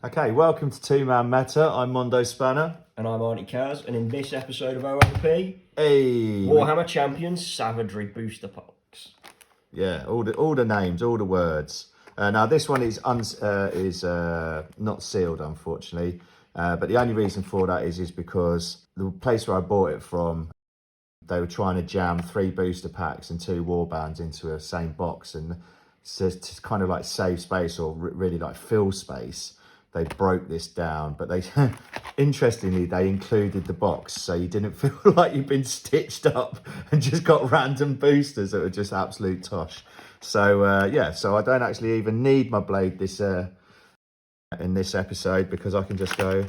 Okay, welcome to Two Man Meta. I'm Mondo Spanner. And I'm Arnie Kaz, and in this episode of OMP, Warhammer Champions Savagery Booster Packs. Yeah, all the names, all the words. Now this one is not sealed, unfortunately. But the only reason for that is because the place where I bought it from, they were trying to jam 3 booster packs and 2 warbands into a same box, and to kind of like save space or really like fill space, they broke this down. But they, interestingly, they included the box, so you didn't feel like you've been stitched up and just got random boosters that were just absolute tosh. So yeah, so I don't actually even need my blade this in this episode, because I can just go.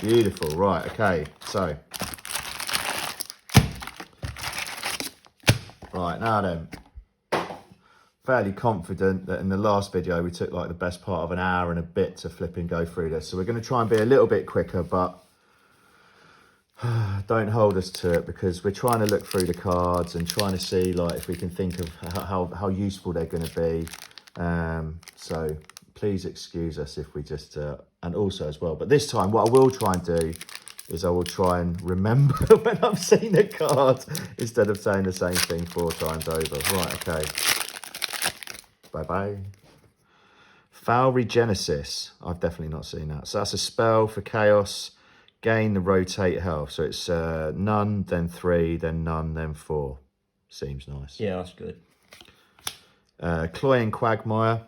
Beautiful. Right, okay, so right now then, fairly confident that in the last video we took like the best part of an hour and a bit to flip and go through this, so we're going to try and be a little bit quicker, but don't hold us to it, because we're trying to look through the cards and trying to see like if we can think of how useful they're going to be. So please excuse us if we just and also as well, but this time what I will try and do is I will try and remember when I've seen a card instead of saying the same thing 4 times over. Right, okay. Bye-bye. Foul Regenesis. I've definitely not seen that. So that's a spell for Chaos. Gain the rotate health. So it's none, then 3, then none, then 4. Seems nice. Yeah, that's good. Cloying Quagmire.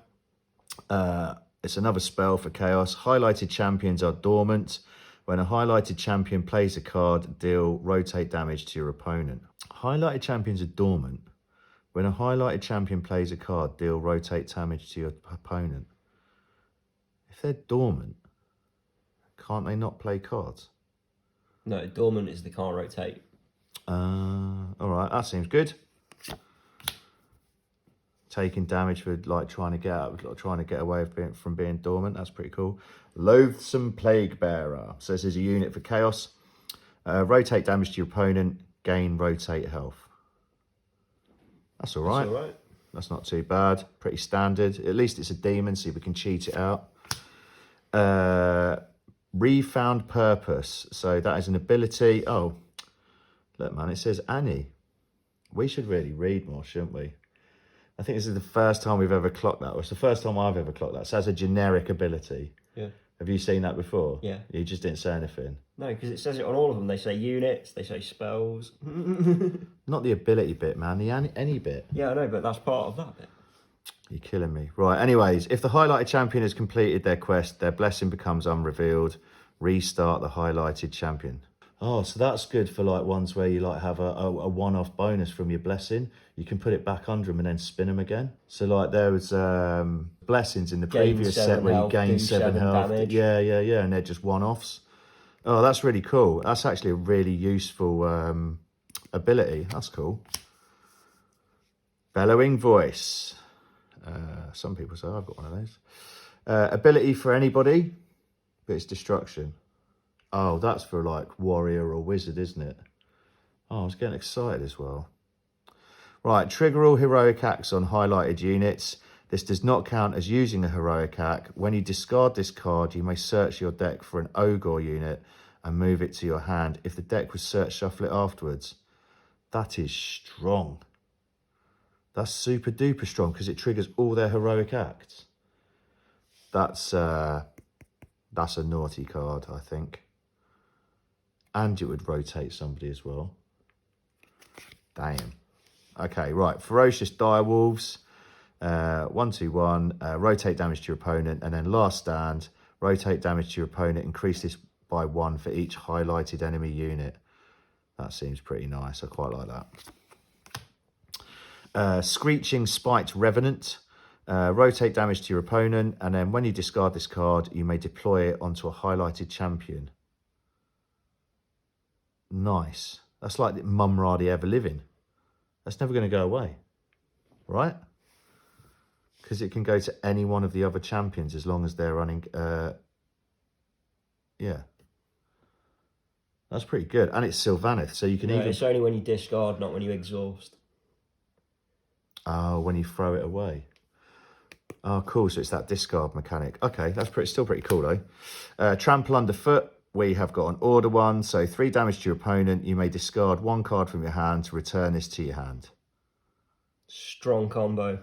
It's another spell for Chaos. Highlighted champions are dormant. When a highlighted champion plays a card, deal rotate damage to your opponent. Highlighted champions are dormant. When a highlighted champion plays a card, deal rotate damage to your opponent. If they're dormant, can't they not play cards? No, dormant is they can't rotate. All right, that seems good. Taking damage for like trying to get away from being dormant. That's pretty cool. Loathsome Plague Bearer. So this is a unit for Chaos. Rotate damage to your opponent. Gain rotate health. That's all right. That's all right. That's not too bad. Pretty standard. At least it's a demon, so we can cheat it out. Refound Purpose. So that is an ability. Oh, look, man, it says Annie. We should really read more, shouldn't we? I think this is the first time we've ever clocked that. Or it's the first time I've ever clocked that. So that's a generic ability. Yeah. Have you seen that before? Yeah. You just didn't say anything? No, because it says it on all of them. They say units, they say spells. Not the ability bit, man. The any bit. Yeah, I know, but that's part of that bit. You're killing me. Right, anyways, if the highlighted champion has completed their quest, their blessing becomes unrevealed. Restart the highlighted champion. Oh, so that's good for like ones where you like have a one-off bonus from your blessing. You can put it back under them and then spin them again. So like there was blessings in the previous set where you gain 7 health. Damage. Yeah, and they're just one-offs. Oh, that's really cool. That's actually a really useful ability. That's cool. Bellowing Voice. Some people say I've got one of those. Ability for anybody, but it's destruction. Oh, that's for like warrior or wizard, isn't it? Oh, I was getting excited as well. Right, trigger all heroic acts on highlighted units. This does not count as using a heroic act. When you discard this card, you may search your deck for an ogre unit and move it to your hand. If the deck was searched, shuffle it afterwards. That is strong. That's super duper strong because it triggers all their heroic acts. That's a naughty card, I think. And it would rotate somebody as well. Damn. Okay, right. Ferocious Direwolves. 1/2/1. Rotate damage to your opponent. And then last stand. Rotate damage to your opponent. Increase this by 1 for each highlighted enemy unit. That seems pretty nice. I quite like that. Screeching Spiked Revenant. Rotate damage to your opponent. And then when you discard this card, you may deploy it onto a highlighted champion. Nice. That's like Mum Radi Ever Living. That's never going to go away, right? Because it can go to any one of the other champions as long as they're running. Yeah, that's pretty good, and it's Sylvaneth, so you can even. It's only when you discard, not when you exhaust. Oh, when you throw it away. Oh, cool. So it's that discard mechanic. Okay, that's still pretty cool, though. Trample underfoot. We have got an order one. So 3 damage to your opponent. You may discard 1 card from your hand to return this to your hand. Strong combo.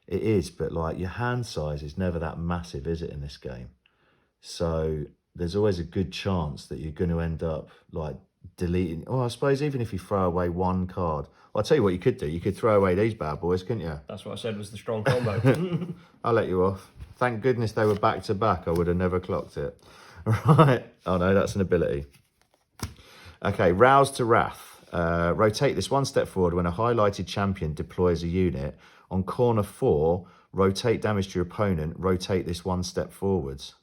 It is, but like your hand size is never that massive, is it, in this game? So there's always a good chance that you're going to end up like deleting. Oh, I suppose even if you throw away 1 card, I'll tell you what you could do. You could throw away these bad boys, couldn't you? That's what I said was the strong combo. I'll let you off. Thank goodness they were back to back. I would have never clocked it. Right. Oh no, that's an ability. Okay, Rouse to Wrath. Rotate this 1 step forward when a highlighted champion deploys a unit. On corner 4, rotate damage to your opponent. Rotate this 1 step forwards.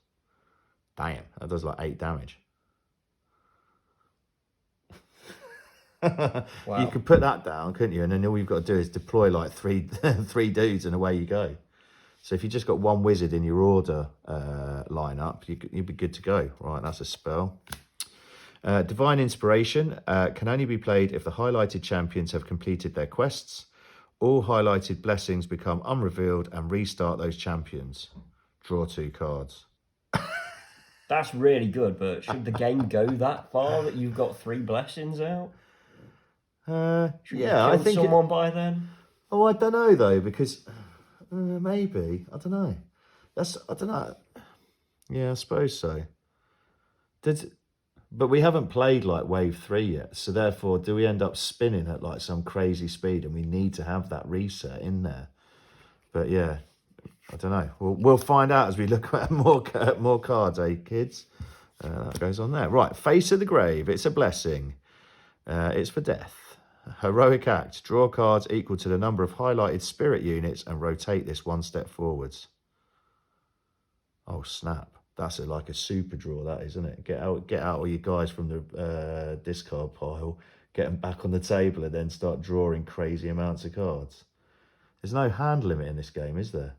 Damn, that does like 8 damage. Wow. You could put that down, couldn't you? And then all you've got to do is deploy like three dudes and away you go. So if you just got 1 wizard in your order lineup, you'd be good to go. Right, that's a spell. Divine Inspiration can only be played if the highlighted champions have completed their quests. All highlighted blessings become unrevealed and restart those champions. Draw 2 cards. That's really good, but should the game go that far that you've got 3 blessings out? Yeah, I think someone by then. Oh, I don't know though, because maybe I don't know. I don't know. Yeah, I suppose so. But we haven't played like Wave 3 yet, so therefore, do we end up spinning at like some crazy speed, and we need to have that reset in there? But yeah, I don't know. We'll find out as we look at more cards, eh, kids? That goes on there. Right, Face of the Grave. It's a blessing. It's for death. Heroic Act. Draw cards equal to the number of highlighted spirit units and rotate this 1 step forwards. Oh, snap. That's like a super draw, that is, isn't it? Get out all your guys from the discard pile, get them back on the table, and then start drawing crazy amounts of cards. There's no hand limit in this game, is there?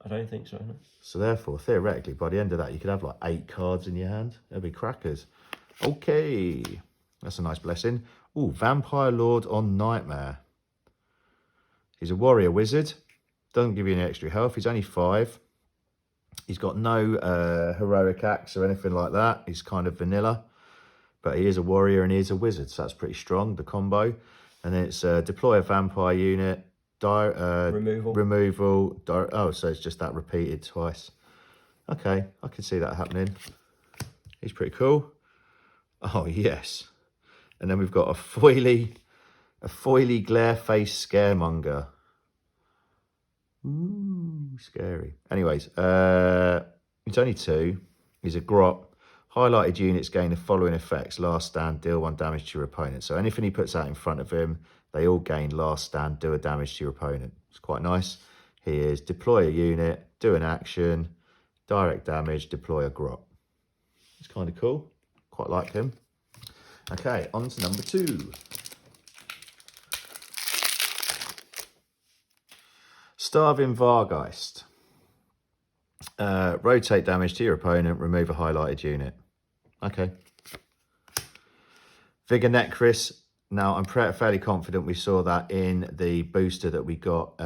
I don't think so, no. So therefore, theoretically, by the end of that, you could have like 8 cards in your hand. That'd be crackers. Okay. That's a nice blessing. Ooh, Vampire Lord on Nightmare. He's a warrior wizard. Doesn't give you any extra health. He's only 5. He's got no heroic acts or anything like that. He's kind of vanilla. But he is a warrior and he is a wizard. So that's pretty strong, the combo. And then it's deploy a vampire unit. Removal. Oh, so it's just that repeated twice. Okay, I can see that happening. He's pretty cool. Oh, yes. And then we've got a foily glare face scaremonger. Ooh, scary. Anyways, it's only 2. He's a grot. Highlighted units gain the following effects. Last stand, deal 1 damage to your opponent. So anything he puts out in front of him, they all gain last stand, do a damage to your opponent. It's quite nice. He is deploy a unit, do an action, direct damage, deploy a grot. It's kind of cool. Quite like him. Okay, on to number 2. Starving Vargeist. Rotate damage to your opponent, remove a highlighted unit. Okay. Vigor Necris. Now, I'm fairly confident we saw that in the booster that we got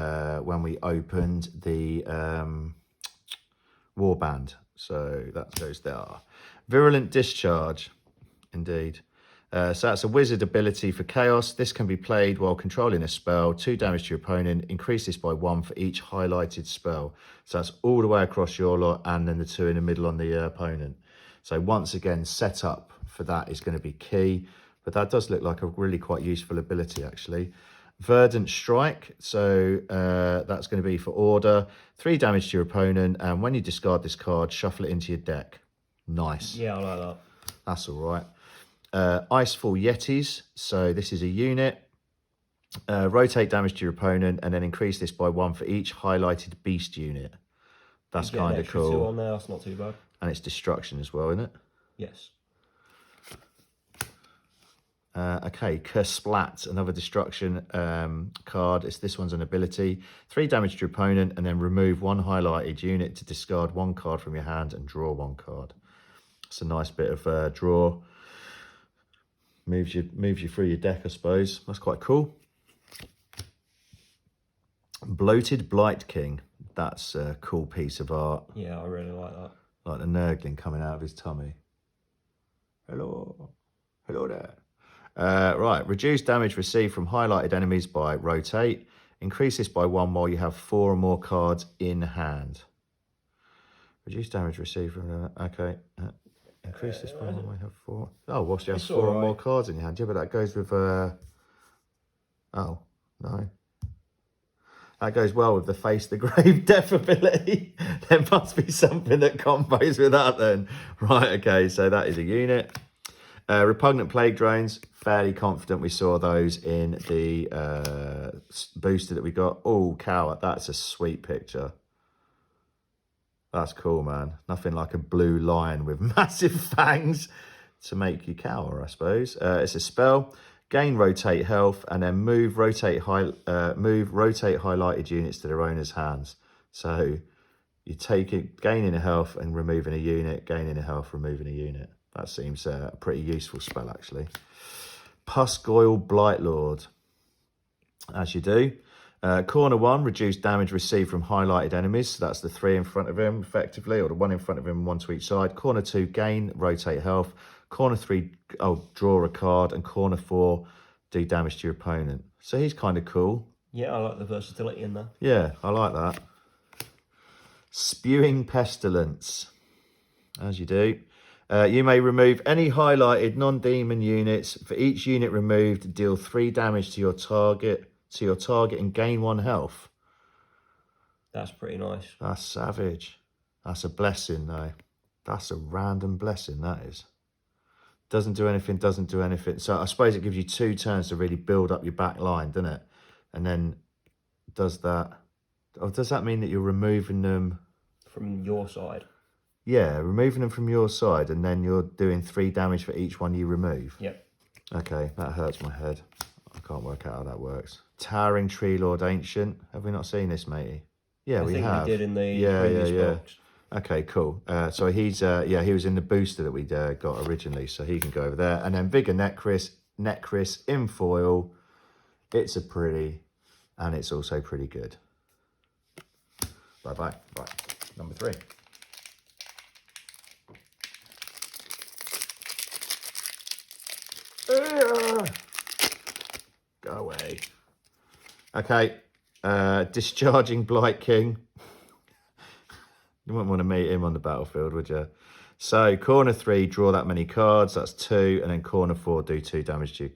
when we opened the Warband. So that goes there. Virulent Discharge. Indeed. So that's a wizard ability for chaos. This can be played while controlling a spell. 2 damage to your opponent. Increase this by 1 for each highlighted spell. So that's all the way across your lot and then the 2 in the middle on the opponent. So once again, setup for that is going to be key. But that does look like a really quite useful ability, actually. Verdant Strike. So that's going to be for order. 3 damage to your opponent. And when you discard this card, shuffle it into your deck. Nice. Yeah, I like that. That's all right. Icefall Yetis. So this is a unit. Rotate damage to your opponent and then increase this by 1 for each highlighted beast unit. That's kind of cool. 2 on there. That's not too bad. And it's destruction as well, isn't it? Yes. Okay, Kersplat, another destruction card. This one's an ability. 3 damage to your opponent and then remove 1 highlighted unit to discard 1 card from your hand and draw 1 card. It's a nice bit of draw. Moves you through your deck, I suppose. That's quite cool. Bloated Blight King. That's a cool piece of art. Yeah, I really like that. Like the nurgling coming out of his tummy. Hello. Hello there. Right, reduce damage received from highlighted enemies by rotate. Increase this by 1 while you have 4 or more cards in hand. Reduce damage received from... okay. Increase this by 1 while you have 4. Oh, whilst you have 4 or more cards in your hand. Yeah, but that goes with... oh, no. That goes well with the Face the Grave Death ability. There must be something that combos with that then. Right, okay, so that is a unit. Repugnant Plague Drones, fairly confident we saw those in the booster that we got. Oh, cow, that's a sweet picture. That's cool, man. Nothing like a blue lion with massive fangs to make you cower, I suppose. It's a spell. Gain rotate health and then move rotate highlighted units to their owner's hands. So you take it, gaining a health and removing a unit, gaining a health, removing a unit. That seems a pretty useful spell, actually. Pusgoyle Blightlord. As you do. Corner 1, reduce damage received from highlighted enemies. So that's the 3 in front of him, effectively, or the 1 in front of him, 1 to each side. Corner 2, gain rotate health. Corner 3, draw a card. And corner 4, do damage to your opponent. So he's kind of cool. Yeah, I like the versatility in there. Yeah, I like that. Spewing Pestilence. As you do. You may remove any highlighted non-demon units. For each unit removed, deal 3 damage to your target and gain 1 health. That's pretty nice. That's savage. That's a blessing, though. That's a random blessing, that is. Doesn't do anything, doesn't do anything. So I suppose it gives you 2 turns to really build up your back line, doesn't it? And then does that... Oh, does that mean that you're removing them... From your side? Yeah, removing them from your side, and then you're doing 3 damage for each one you remove. Yep. Okay, that hurts my head. I can't work out how that works. Towering Tree Lord Ancient. Have we not seen this, matey? Yeah, we have. We did in the previous box. Okay, cool. So he's he was in the booster that we got originally, so he can go over there. And then Vigor Necris in foil. It's a pretty, and it's also pretty good. Bye-bye. Right, number 3. Go away. Okay. Discharging Blight King. You wouldn't want to meet him on the battlefield, would you? So, corner 3, draw that many cards. That's 2. And then corner 4, do 2 damage to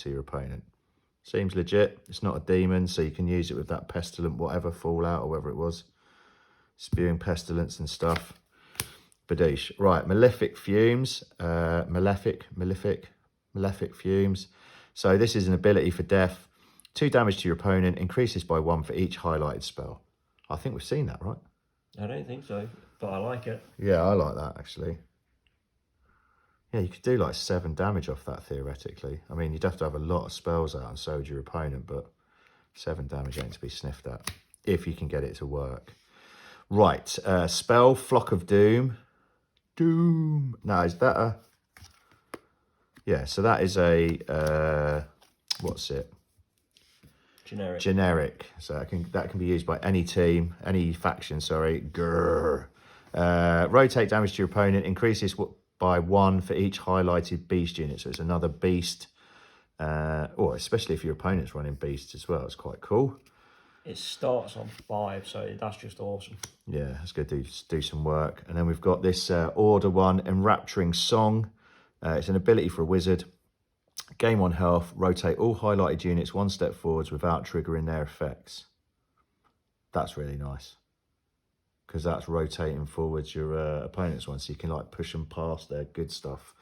your opponent. Seems legit. It's not a demon, so you can use it with that pestilent whatever, fallout or whatever it was. Spewing pestilence and stuff. Badoosh. Right, Malefic Fumes. Malefic Fumes. So this is an ability for death. 2 damage to your opponent. Increases by 1 for each highlighted spell. I think we've seen that, right? I don't think so, but I like it. Yeah, I like that, actually. Yeah, you could do like 7 damage off that, theoretically. I mean, you'd have to have a lot of spells out and so would your opponent, but 7 damage ain't to be sniffed at, if you can get it to work. Right, spell, Flock of Doom. No, is that a... Yeah, so that is a... what's it? Generic. So that can be used by any team, any faction, sorry. Grrr. Rotate damage to your opponent. Increases by 1 for each highlighted beast unit. So it's another beast. Or especially if your opponent's running beasts as well. It's quite cool. It starts on 5, so that's just awesome. Yeah, let's go do some work. And then we've got this Order 1, Enrapturing Song. It's an ability for a wizard. Gain 1 health, rotate all highlighted units 1 step forwards without triggering their effects. That's really nice. Because that's rotating forwards your opponent's one, so you can like push them past their good stuff.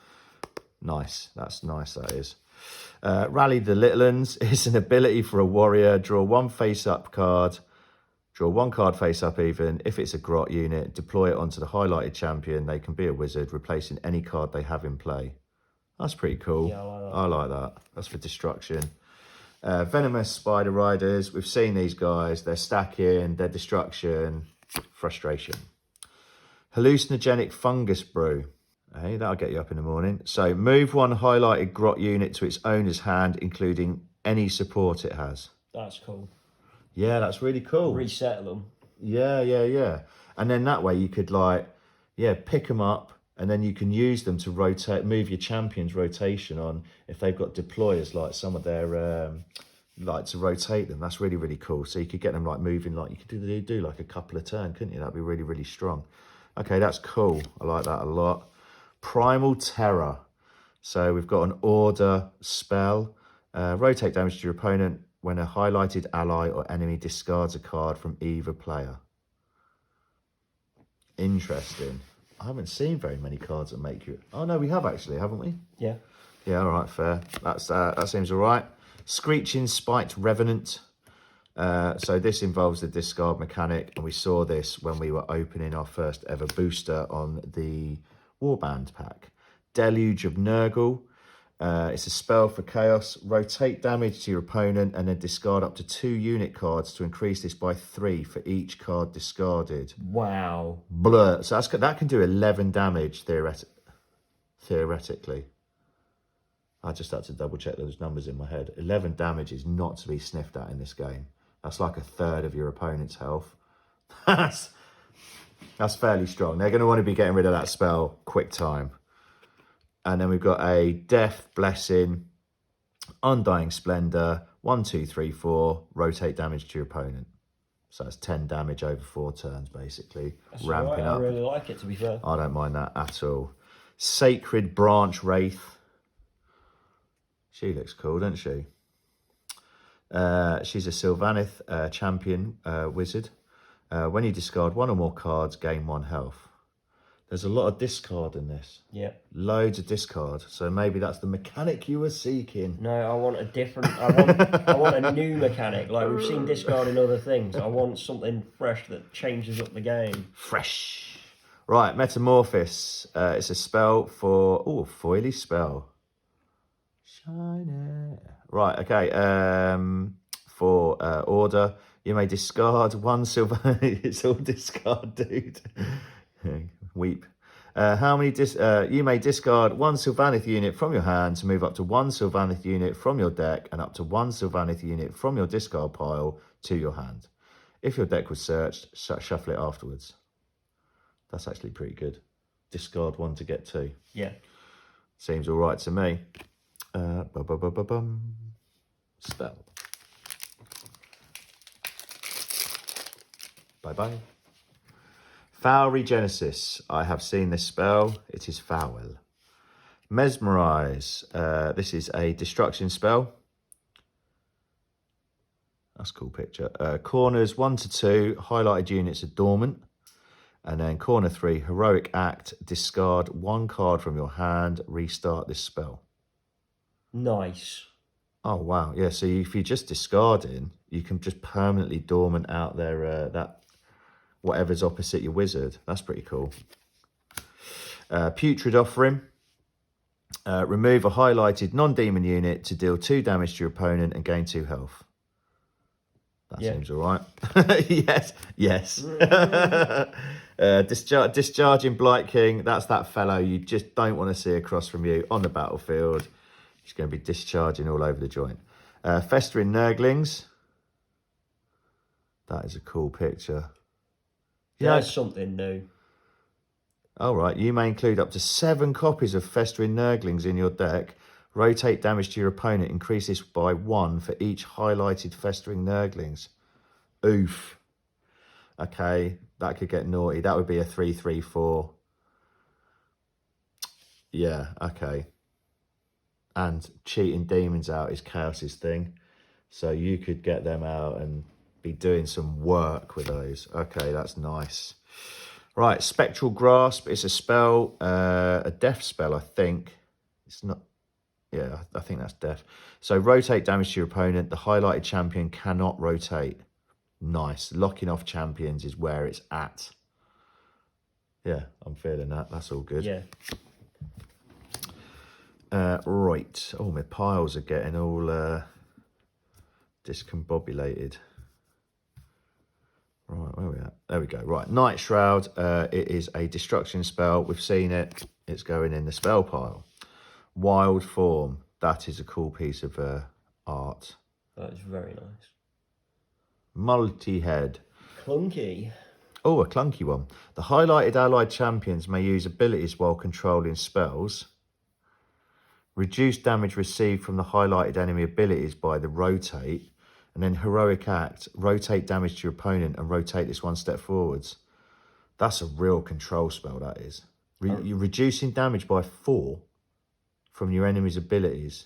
Nice, that's nice, that is. Rally the Little Uns is an ability for a warrior. Draw 1 face-up card. Draw 1 card face-up even. If it's a grot unit, deploy it onto the highlighted champion. They can be a wizard, replacing any card they have in play. That's pretty cool. Yeah, I like that. That's for destruction. Venomous Spider Riders. We've seen these guys. They're stacking. They're destruction. Frustration. Hallucinogenic Fungus Brew. Hey, that'll get you up in the morning. So move 1 highlighted grot unit to its owner's hand, including any support it has. That's cool. Yeah, that's really cool. Reset them. Yeah. And then that way you could pick them up, and then you can use them to move your champion's rotation on if they've got deployers, like some of their, like to rotate them. That's really, really cool. So you could get them like moving, like you could do like a couple of turns, couldn't you? That'd be really, really strong. Okay, that's cool. I like that a lot. Primal Terror. So we've got an order spell. Rotate damage to your opponent when a highlighted ally or enemy discards a card from either player. Interesting. I haven't seen very many cards that make you... Oh, no, we have actually, haven't we? Yeah. Yeah, all right, fair. That seems all right. Screeching Spiked Revenant. So this involves the discard mechanic, and we saw this when we were opening our first ever booster on the Warband pack. Deluge of Nurgle. It's a spell for Chaos. Rotate damage to your opponent and then discard up to 2 unit cards to increase this by 3 for each card discarded. Wow. Blur. So that can do 11 damage theoretically. I just had to double check those numbers in my head. 11 damage is not to be sniffed at in this game. That's like a third of your opponent's health. That's fairly strong. They're going to want to be getting rid of that spell quick time. And then we've got a Death, Blessing, Undying Splendor, 1, 2, 3, 4, rotate damage to your opponent. So that's 10 damage over 4 turns, basically. That's ramping up. I really like it, to be fair. I don't mind that at all. Sacred Branch Wraith. She looks cool, doesn't she? She's a Sylvaneth champion wizard. When you discard 1 or more cards, gain 1 health. There's a lot of discard in this. Yeah. Loads of discard. So maybe that's the mechanic you were seeking. No, I want a different... I want a new mechanic. Like, we've seen discard in other things. I want something fresh that changes up the game. Fresh. Right, Metamorphosis. It's a spell for... Oh, a foily spell. Shiny. Right, okay. For order, you may discard 1 silver... It's all discard, dude. Weep. How many you may discard 1 Sylvaneth unit from your hand to move up to 1 Sylvaneth unit from your deck and up to 1 Sylvaneth unit from your discard pile to your hand. If your deck was searched, shuffle it afterwards. That's actually pretty good. Discard 1 to get 2. Yeah. Seems all right to me. Spell. Bye-bye. Foul Regenesis. I have seen this spell. It is foul. Mesmerize. This is a destruction spell. That's a cool picture. Corners 1 to 2, highlighted units are dormant. And then corner 3, Heroic Act. Discard 1 card from your hand. Restart this spell. Nice. Oh, wow. Yeah, so if you're just discarding, you can just permanently dormant out their that whatever's opposite your wizard. That's pretty cool. Putrid Offering. Remove a highlighted non-demon unit to deal 2 damage to your opponent and gain 2 health. That seems all right. Yes. Discharging Blight King. That's that fellow you just don't want to see across from you on the battlefield. He's going to be discharging all over the joint. Festering Nurglings. That is a cool picture. There's something new. All right. You may include up to 7 copies of Festering Nurglings in your deck. Rotate damage to your opponent. Increase this by 1 for each highlighted Festering Nurglings. Oof. Okay. That could get naughty. That would be a 3/3/4. Yeah. Okay. And cheating demons out is Chaos's thing. So you could get them out and be doing some work with those. Okay, that's nice. Right, Spectral Grasp. It's a spell, a death spell, I think. It's not... Yeah, I think that's death. So rotate damage to your opponent. The highlighted champion cannot rotate. Nice. Locking off champions is where it's at. Yeah, I'm feeling that. That's all good. Yeah. Right. Oh, my piles are getting all discombobulated. Right, where are we at? There we go. Right, Night Shroud. It is a destruction spell. We've seen it. It's going in the spell pile. Wild Form. That is a cool piece of art. That is very nice. Multi-head. Clunky. Oh, a clunky one. The highlighted allied champions may use abilities while controlling spells. Reduce damage received from the highlighted enemy abilities by the rotate. And then heroic act, rotate damage to your opponent and rotate this one step forwards. That's a real control spell, that is. You're reducing damage by 4 from your enemy's abilities.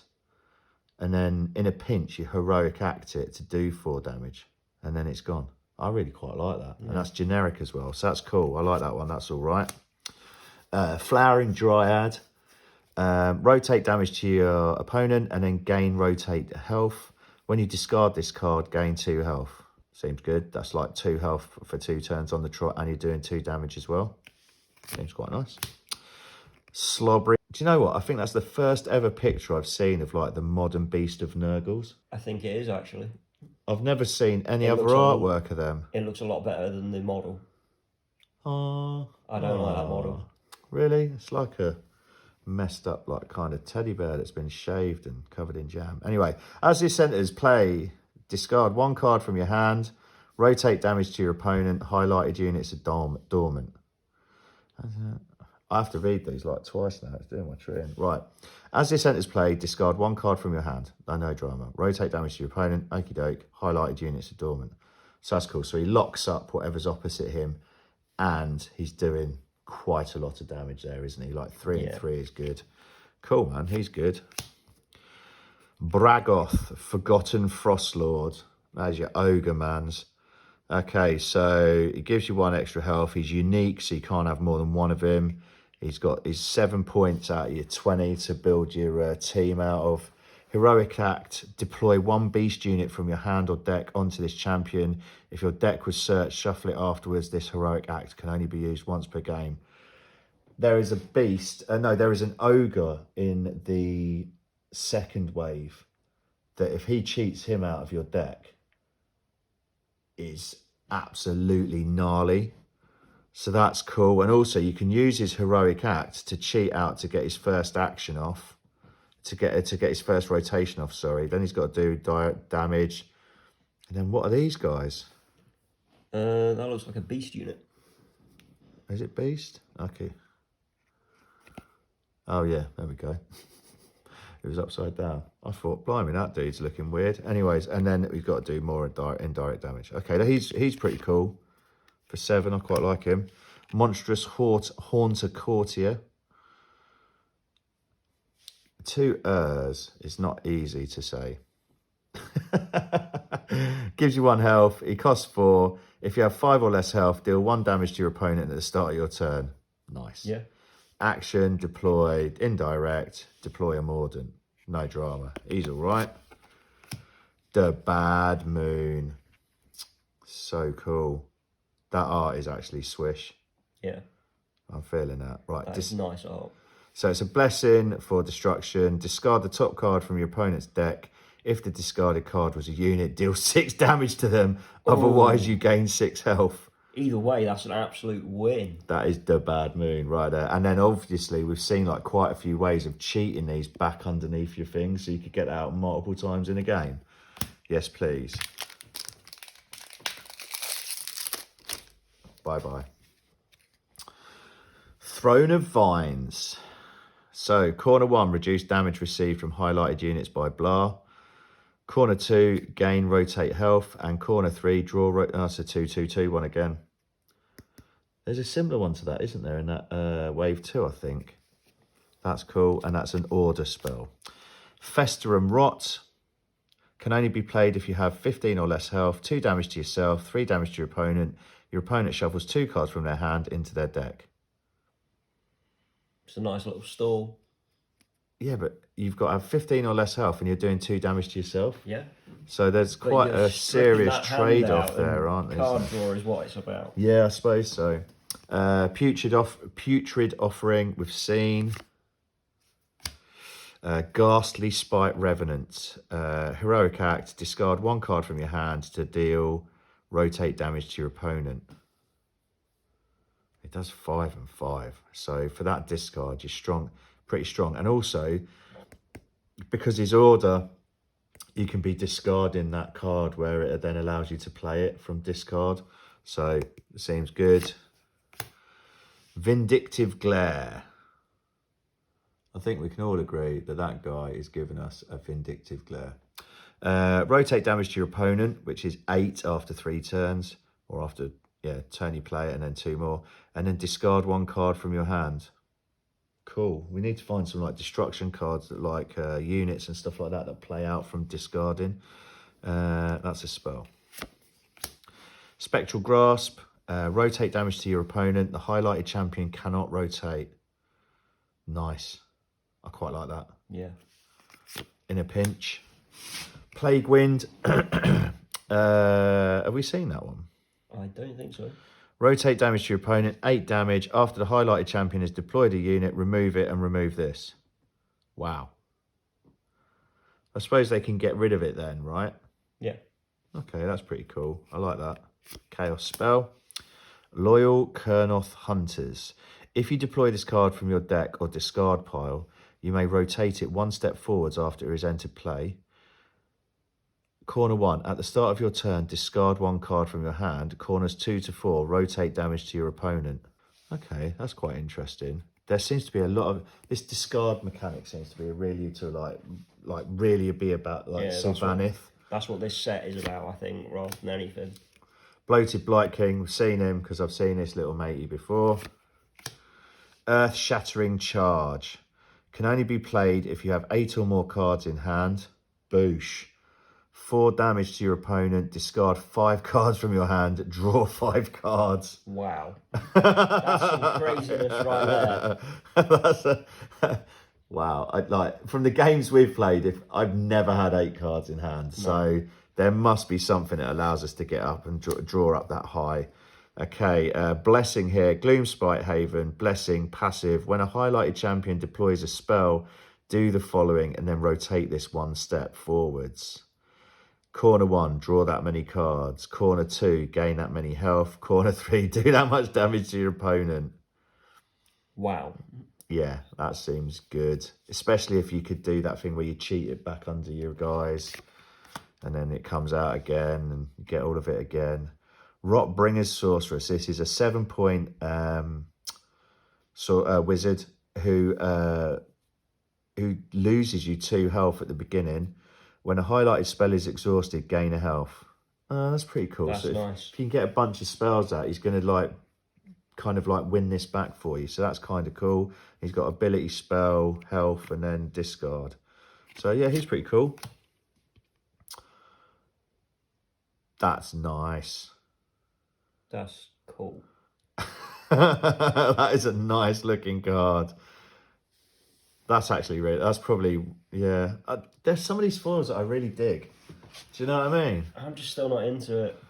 And then in a pinch, you heroic act it to do 4 damage. And then it's gone. I really quite like that. Yeah. And that's generic as well. So that's cool. I like that one. That's all right. Flowering Dryad. Rotate damage to your opponent and then gain rotate health. When you discard this card, gain 2 health. Seems good. That's like 2 health for 2 turns on the trot and you're doing 2 damage as well. Seems quite nice. Slobbery. Do you know what? I think that's the first ever picture I've seen of like the modern beast of Nurgles. I think it is actually. I've never seen any other artwork of them. It looks a lot better than the model. I don't like that model. Really? It's like a messed up like kind of teddy bear that's been shaved and covered in jam. Anyway, as this enters play, discard 1 card from your hand, rotate damage to your opponent, highlighted units are dormant. I have to read these like twice now. It's doing my tree. Right. As this enters play, discard 1 card from your hand. No drama. Rotate damage to your opponent. Okie doke. Highlighted units are dormant. So that's cool. So he locks up whatever's opposite him. And he's doing quite a lot of damage there, isn't he? Like 3 and 3 is good. Cool, man. He's good. Bragoth, Forgotten Frostlord. That's your ogre, mans. Okay, so he gives you 1 extra health. He's unique, so you can't have more than 1 of him. He's got his 7 points out of your 20 to build your team out of. Heroic Act, deploy 1 beast unit from your hand or deck onto this champion. If your deck was searched, shuffle it afterwards. This Heroic Act can only be used once per game. There is a beast, there is an ogre in the second wave that if he cheats him out of your deck is absolutely gnarly. So that's cool. And also you can use his Heroic Act to cheat out to get his first action off. To get his first rotation off, sorry. Then he's got to do direct damage. And then what are these guys? That looks like a beast unit. Is it beast? Okay. Oh yeah, there we go. It was upside down. I thought, blimey, that dude's looking weird. Anyways, and then we've got to do more indirect damage. Okay, he's pretty cool. For 7, I quite like him. Monstrous Haunter Courtier. 2 is not easy to say. Gives you 1 health. He costs 4. If you have 5 or less health, deal 1 damage to your opponent at the start of your turn. Nice. Yeah. Action, deploy, indirect, deploy a Mordant. No drama. He's all right. The Bad Moon. So cool. That art is actually swish. Yeah. I'm feeling that. Right. That's nice art. So it's a blessing for destruction. Discard the top card from your opponent's deck. If the discarded card was a unit, deal 6 damage to them. Otherwise, you gain 6 health. Either way, that's an absolute win. That is the Bad Moon right there. And then obviously we've seen like quite a few ways of cheating these back underneath your thing so you could get out multiple times in a game. Yes, please. Bye-bye. Throne of Vines. So, corner 1, reduce damage received from highlighted units by blah. Corner 2, gain rotate health. And corner 3, draw... That's a 2/2/2 one again. There's a similar one to that, isn't there, in that wave 2, I think. That's cool, and that's an order spell. Fester and Rot. Can only be played if you have 15 or less health, 2 damage to yourself, 3 damage to your opponent. Your opponent shuffles 2 cards from their hand into their deck. It's a nice little stall. Yeah, but you've got to have 15 or less health and you're doing 2 damage to yourself. Yeah. So there's quite a serious trade-off there, aren't there? Card draw is what it's about. Yeah, I suppose so. Putrid Offering, we've seen. Ghastly Spite Revenant. Heroic Act, discard 1 card from your hand to deal rotate damage to your opponent. It does 5 and 5. So for that discard, you're strong, pretty strong. And also, because his order you can be discarding that card where it then allows you to play it from discard. So it seems good. Vindictive Glare. I think we can all agree that that guy is giving us a Vindictive Glare. Rotate damage to your opponent, which is 8 after 3 turns, or after, turn you play it and then 2 more. And then discard 1 card from your hand. Cool. We need to find some like destruction cards that like units and stuff like that play out from discarding. That's a spell. Spectral Grasp. Rotate damage to your opponent. The highlighted champion cannot rotate. Nice. I quite like that. Yeah. In a pinch. Plague Wind. Have we seen that one? I don't think so. Rotate damage to your opponent. 8 damage. After the highlighted champion has deployed a unit, remove it and remove this. Wow. I suppose they can get rid of it then, right? Yeah. Okay, that's pretty cool. I like that. Chaos spell. Loyal Kurnoth Hunters. If you deploy this card from your deck or discard pile, you may rotate it 1 step forwards after it has entered play. Corner 1. At the start of your turn, discard 1 card from your hand. Corners 2 to 4. Rotate damage to your opponent. Okay, that's quite interesting. There seems to be a lot of... This discard mechanic seems to be really to really be about like Sylvaneth. That's what this set is about, I think, rather than anything. Bloated Blight King. We've seen him because I've seen this little matey before. Earth Shattering Charge. Can only be played if you have 8 or more cards in hand. Boosh. 4 damage to your opponent. Discard 5 cards from your hand. Draw 5 cards. Wow. That's some craziness right there. Wow. From the games we've played, I've never had 8 cards in hand. No. So there must be something that allows us to get up and draw up that high. Okay, Blessing here. Gloomspite Haven. Blessing, passive. When a highlighted champion deploys a spell, do the following and then rotate this 1 step forwards. Corner 1, draw that many cards. Corner 2, gain that many health. Corner 3, do that much damage to your opponent. Wow. Yeah, that seems good. Especially if you could do that thing where you cheat it back under your guys and then it comes out again and you get all of it again. Rotbringer's Sorceress. This is a 7-point wizard who loses you 2 health at the beginning. When a highlighted spell is exhausted, gain a health. That's pretty cool. That's so nice. If you can get a bunch of spells out, he's going to kind of win this back for you. So that's kind of cool. He's got ability, spell, health, and then discard. So yeah, he's pretty cool. That's nice. That's cool. That is a nice looking card. That's actually really, that's probably, yeah. There's some of these foils that I really dig. Do you know what I mean? I'm just still not into it.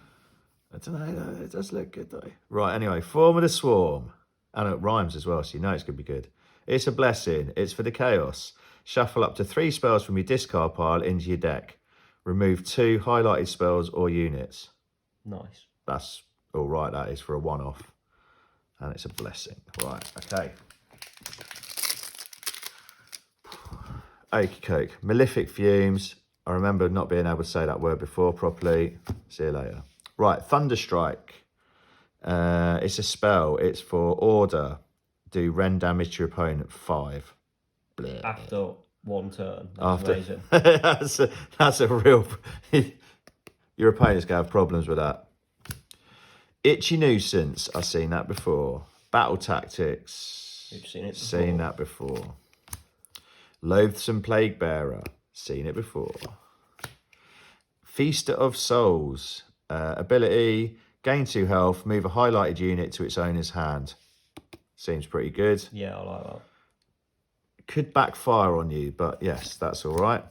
I don't know, it does look good though. Right, anyway, Form of the Swarm. And it rhymes as well, so you know it's going to be good. It's a blessing. It's for the chaos. Shuffle up to 3 spells from your discard pile into your deck. Remove 2 highlighted spells or units. Nice. That's all right, that is for a one-off. And it's a blessing. Right, okay. Okie coke. Malefic Fumes. I remember not being able to say that word before properly. See you later. Right, Thunderstrike. It's a spell. It's for order. Do rend damage to your opponent 5. Blech. After 1 turn. That's amazing. that's a real... Your opponent's going to have problems with that. Itchy Nuisance. I've seen that before. Battle Tactics. You've seen it before. Seen that before. Loathsome Plague Bearer. Seen it before. Feaster of Souls. Ability, gain 2 health, move a highlighted unit to its owner's hand. Seems pretty good. Yeah, I like that. Could backfire on you, but yes, that's all right.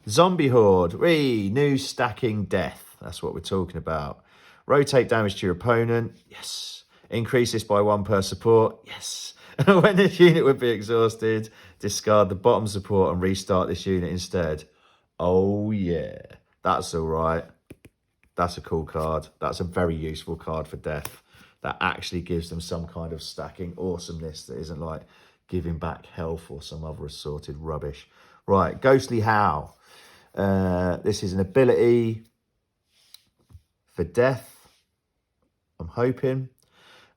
Zombie Horde. New stacking death. That's what we're talking about. Rotate damage to your opponent. Yes. Increase this by 1 per support. Yes. When this unit would be exhausted, discard the bottom support and restart this unit instead. Oh, yeah. That's all right. That's a cool card. That's a very useful card for death. That actually gives them some kind of stacking awesomeness that isn't giving back health or some other assorted rubbish. Right, Ghostly Howl. This is an ability for death, I'm hoping,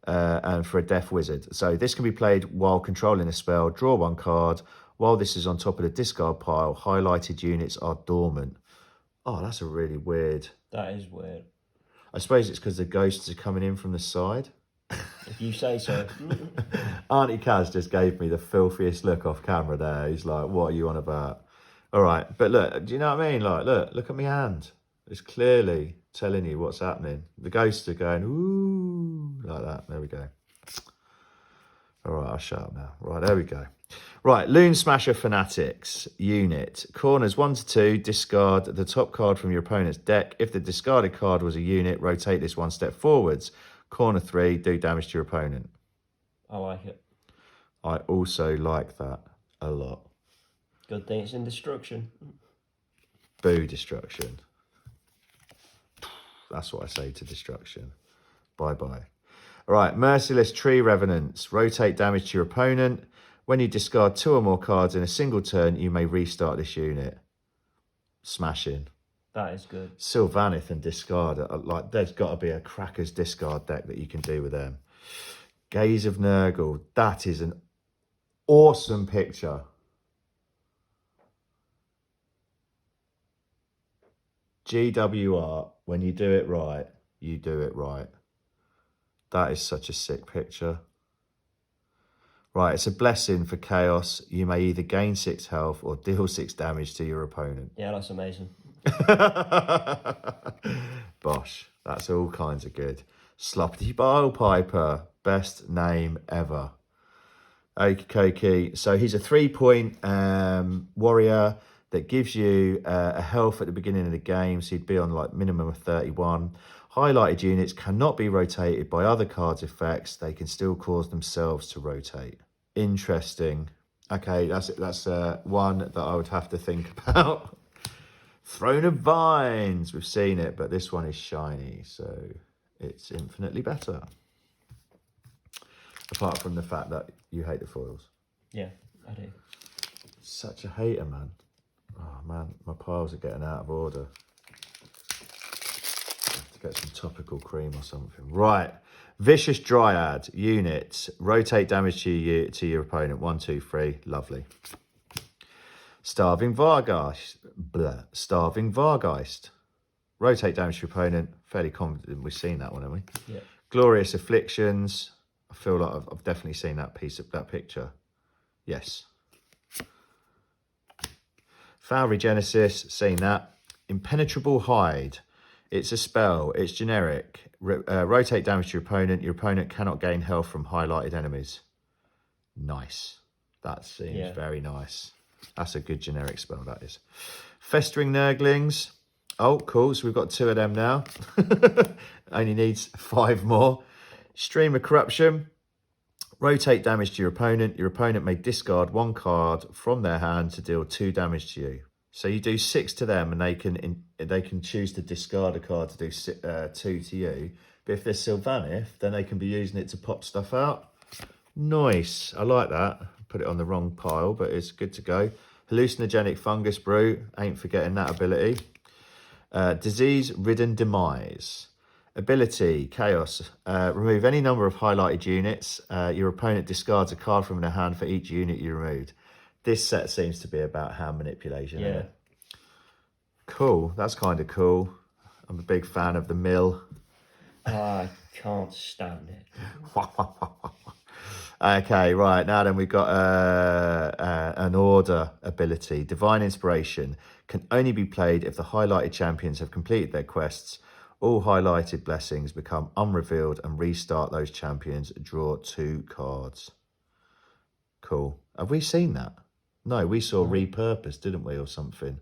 and for a death wizard. So this can be played while controlling a spell. Draw 1 card. While this is on top of the discard pile, highlighted units are dormant. Oh, that's a really weird... That is weird. I suppose it's because the ghosts are coming in from the side. If you say so. Auntie Kaz just gave me the filthiest look off camera there. He's like, what are you on about? All right, but look, do you know what I mean? Like, look at my hand. It's clearly telling you what's happening. The ghosts are going, ooh, like that. There we go. All right, I'll shut up now. Right, there we go. Right, Loon Smasher Fanatics unit. Corners 1 to 2, discard the top card from your opponent's deck. If the discarded card was a unit, rotate this 1 step forwards. Corner 3, do damage to your opponent. I like it. I also like that a lot. Good thing it's in destruction. Boo destruction. That's what I say to destruction. Bye-bye. All right, Merciless Tree Revenants. Rotate damage to your opponent. When you discard 2 or more cards in a single turn, you may restart this unit. Smashing. That is good. Sylvaneth and discard. Like, there's got to be a crackers discard deck that you can do with them. Gaze of Nurgle. That is an awesome picture. GWR, when you do it right, you do it right. That is such a sick picture. Right, it's a blessing for chaos. You may either gain 6 health or deal 6 damage to your opponent. Yeah, that's amazing. Bosh, that's all kinds of good. Sloppy Bile Piper, best name ever. Okie so he's a 3-point warrior that gives you a health at the beginning of the game, so he'd be on like minimum of 31. Highlighted units cannot be rotated by other cards' effects. They can still cause themselves to rotate. Interesting. Okay, that's one that I would have to think about. Throne of Vines. We've seen it, but this one is shiny, so it's infinitely better. Apart from the fact that you hate the foils. Yeah, I do. Such a hater, man. Oh, man, my piles are getting out of order. Get some topical cream or something. Right. Vicious Dryad unit. Rotate damage to your opponent. 1, 2, 3. Lovely. Starving Vargeist. Blah. Starving Vargeist. Rotate damage to your opponent. Fairly confident we've seen that one, haven't we? Yeah. Glorious Afflictions. I feel like I've definitely seen that picture. Yes. Foundry Genesis. Seen that. Impenetrable Hide. It's a spell. It's generic. Rotate damage to your opponent. Your opponent cannot gain health from highlighted enemies. Nice. That seems very nice. That's a good generic spell, that is. Festering Nurglings. Oh, cool. So we've got 2 of them now. Only needs 5 more. Stream of Corruption. Rotate damage to your opponent. Your opponent may discard 1 card from their hand to deal 2 damage to you. So you do 6 to them, and they can choose to discard a card to do 2 to you. But if they're Sylvaneth, then they can be using it to pop stuff out. Nice. I like that. Put it on the wrong pile, but it's good to go. Hallucinogenic Fungus Brew. Ain't forgetting that ability. Disease-ridden Demise. Ability, Chaos. Remove any number of highlighted units. Your opponent discards a card from their hand for each unit you removed. This set seems to be about hand manipulation. Yeah. Cool. That's kind of cool. I'm a big fan of the mill. I can't stand it. Okay, right. Now then, we've got an order ability. Divine Inspiration can only be played if the highlighted champions have completed their quests. All highlighted blessings become unrevealed and restart those champions. Draw 2 cards. Cool. Have we seen that? No, we saw Repurposed, didn't we, or something?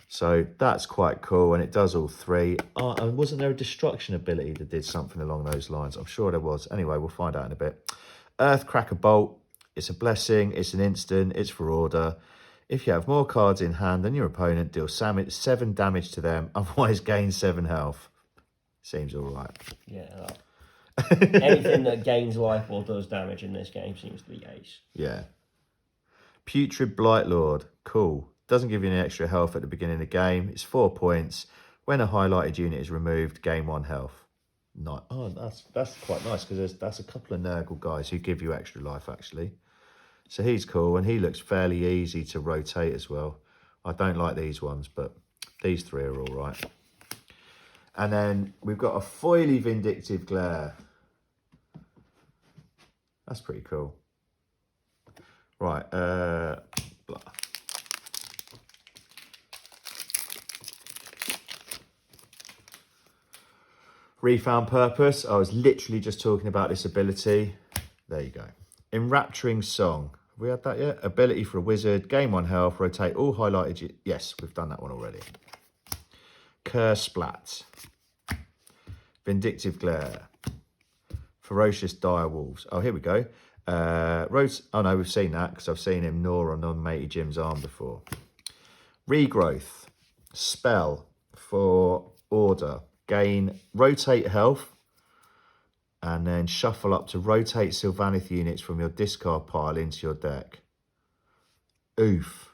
So that's quite cool, and it does all 3. Oh, and wasn't there a destruction ability that did something along those lines? I'm sure there was. Anyway, we'll find out in a bit. Earthcracker Bolt. It's a blessing. It's an instant. It's for order. If you have more cards in hand than your opponent, deal 7 damage to them. Otherwise, gain 7 health. Seems all right. Yeah. Anything that gains life or does damage in this game seems to be ace. Yeah. Putrid Blightlord. Cool. Doesn't give you any extra health at the beginning of the game. It's 4 points. When a highlighted unit is removed, gain 1 health. Oh, that's quite nice, because that's a couple of Nurgle guys who give you extra life, actually. So he's cool, and he looks fairly easy to rotate as well. I don't like these ones, but these 3 are all right. And then we've got a foily Vindictive Glare. That's pretty cool. Right, blah. Refound Purpose. I was literally just talking about this ability. There you go. Enrapturing Song. Have we had that yet? Ability for a wizard. Gain 1 health. Rotate all highlighted... Yes, we've done that one already. Curse Splat. Vindictive Glare. Ferocious Direwolves. Oh, here we go. Oh, no, we've seen that, because I've seen him gnaw on Matey Jim's arm before. Regrowth. Spell for Order. Gain, rotate health, and then shuffle up to rotate Sylvaneth units from your discard pile into your deck. Oof.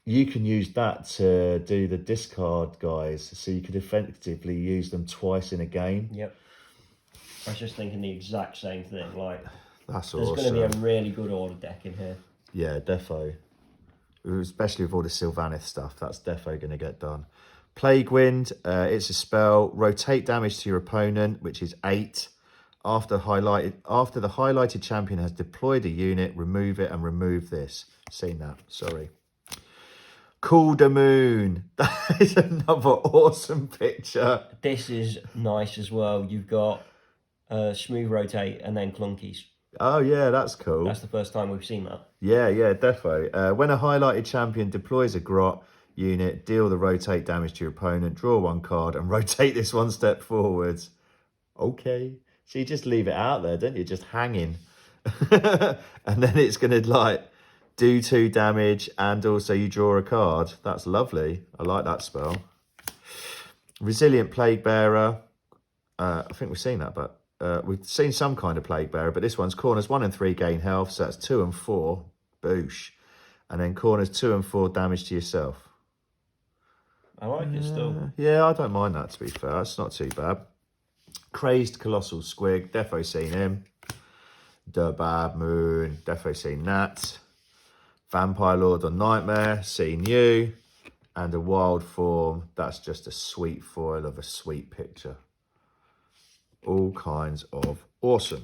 You can use that to do the discard guys, so you could effectively use them twice in a game. Yep. I was just thinking the exact same thing. Like, that's there's awesome. going to be a really good Order deck in here. Yeah, defo. Especially with all the Sylvaneth stuff, that's defo going to get done. Plague Wind, it's a spell. Rotate damage to your opponent, which is 8. After the highlighted champion has deployed a unit, remove it and remove this. Seen that, sorry. Cool the Moon. That is another awesome picture. This is nice as well. You've got smooth rotate and then clunkies. Oh, yeah, that's cool. That's the first time we've seen that. Yeah, defo. When a highlighted champion deploys a grot unit, deal the rotate damage to your opponent, draw 1 card, and rotate this 1 step forwards. Okay. So you just leave it out there, don't you? Just hanging. And then it's going to, like, do 2 damage, and also you draw a card. That's lovely. I like that spell. Resilient Plague Bearer. I think we've seen that, but we've seen some kind of Plague Bearer, but this one's corners 1 and 3 gain health, so that's 2 and 4. Boosh. And then corners 2 and 4 damage to yourself. I like it still. Yeah, I don't mind that, to be fair. It's not too bad. Crazed Colossal Squig. Defo seen him. The Bad Moon. Defo seen that. Vampire Lord on Nightmare. Seen you. And a Wild Form. That's just a sweet foil of a sweet picture. All kinds of awesome.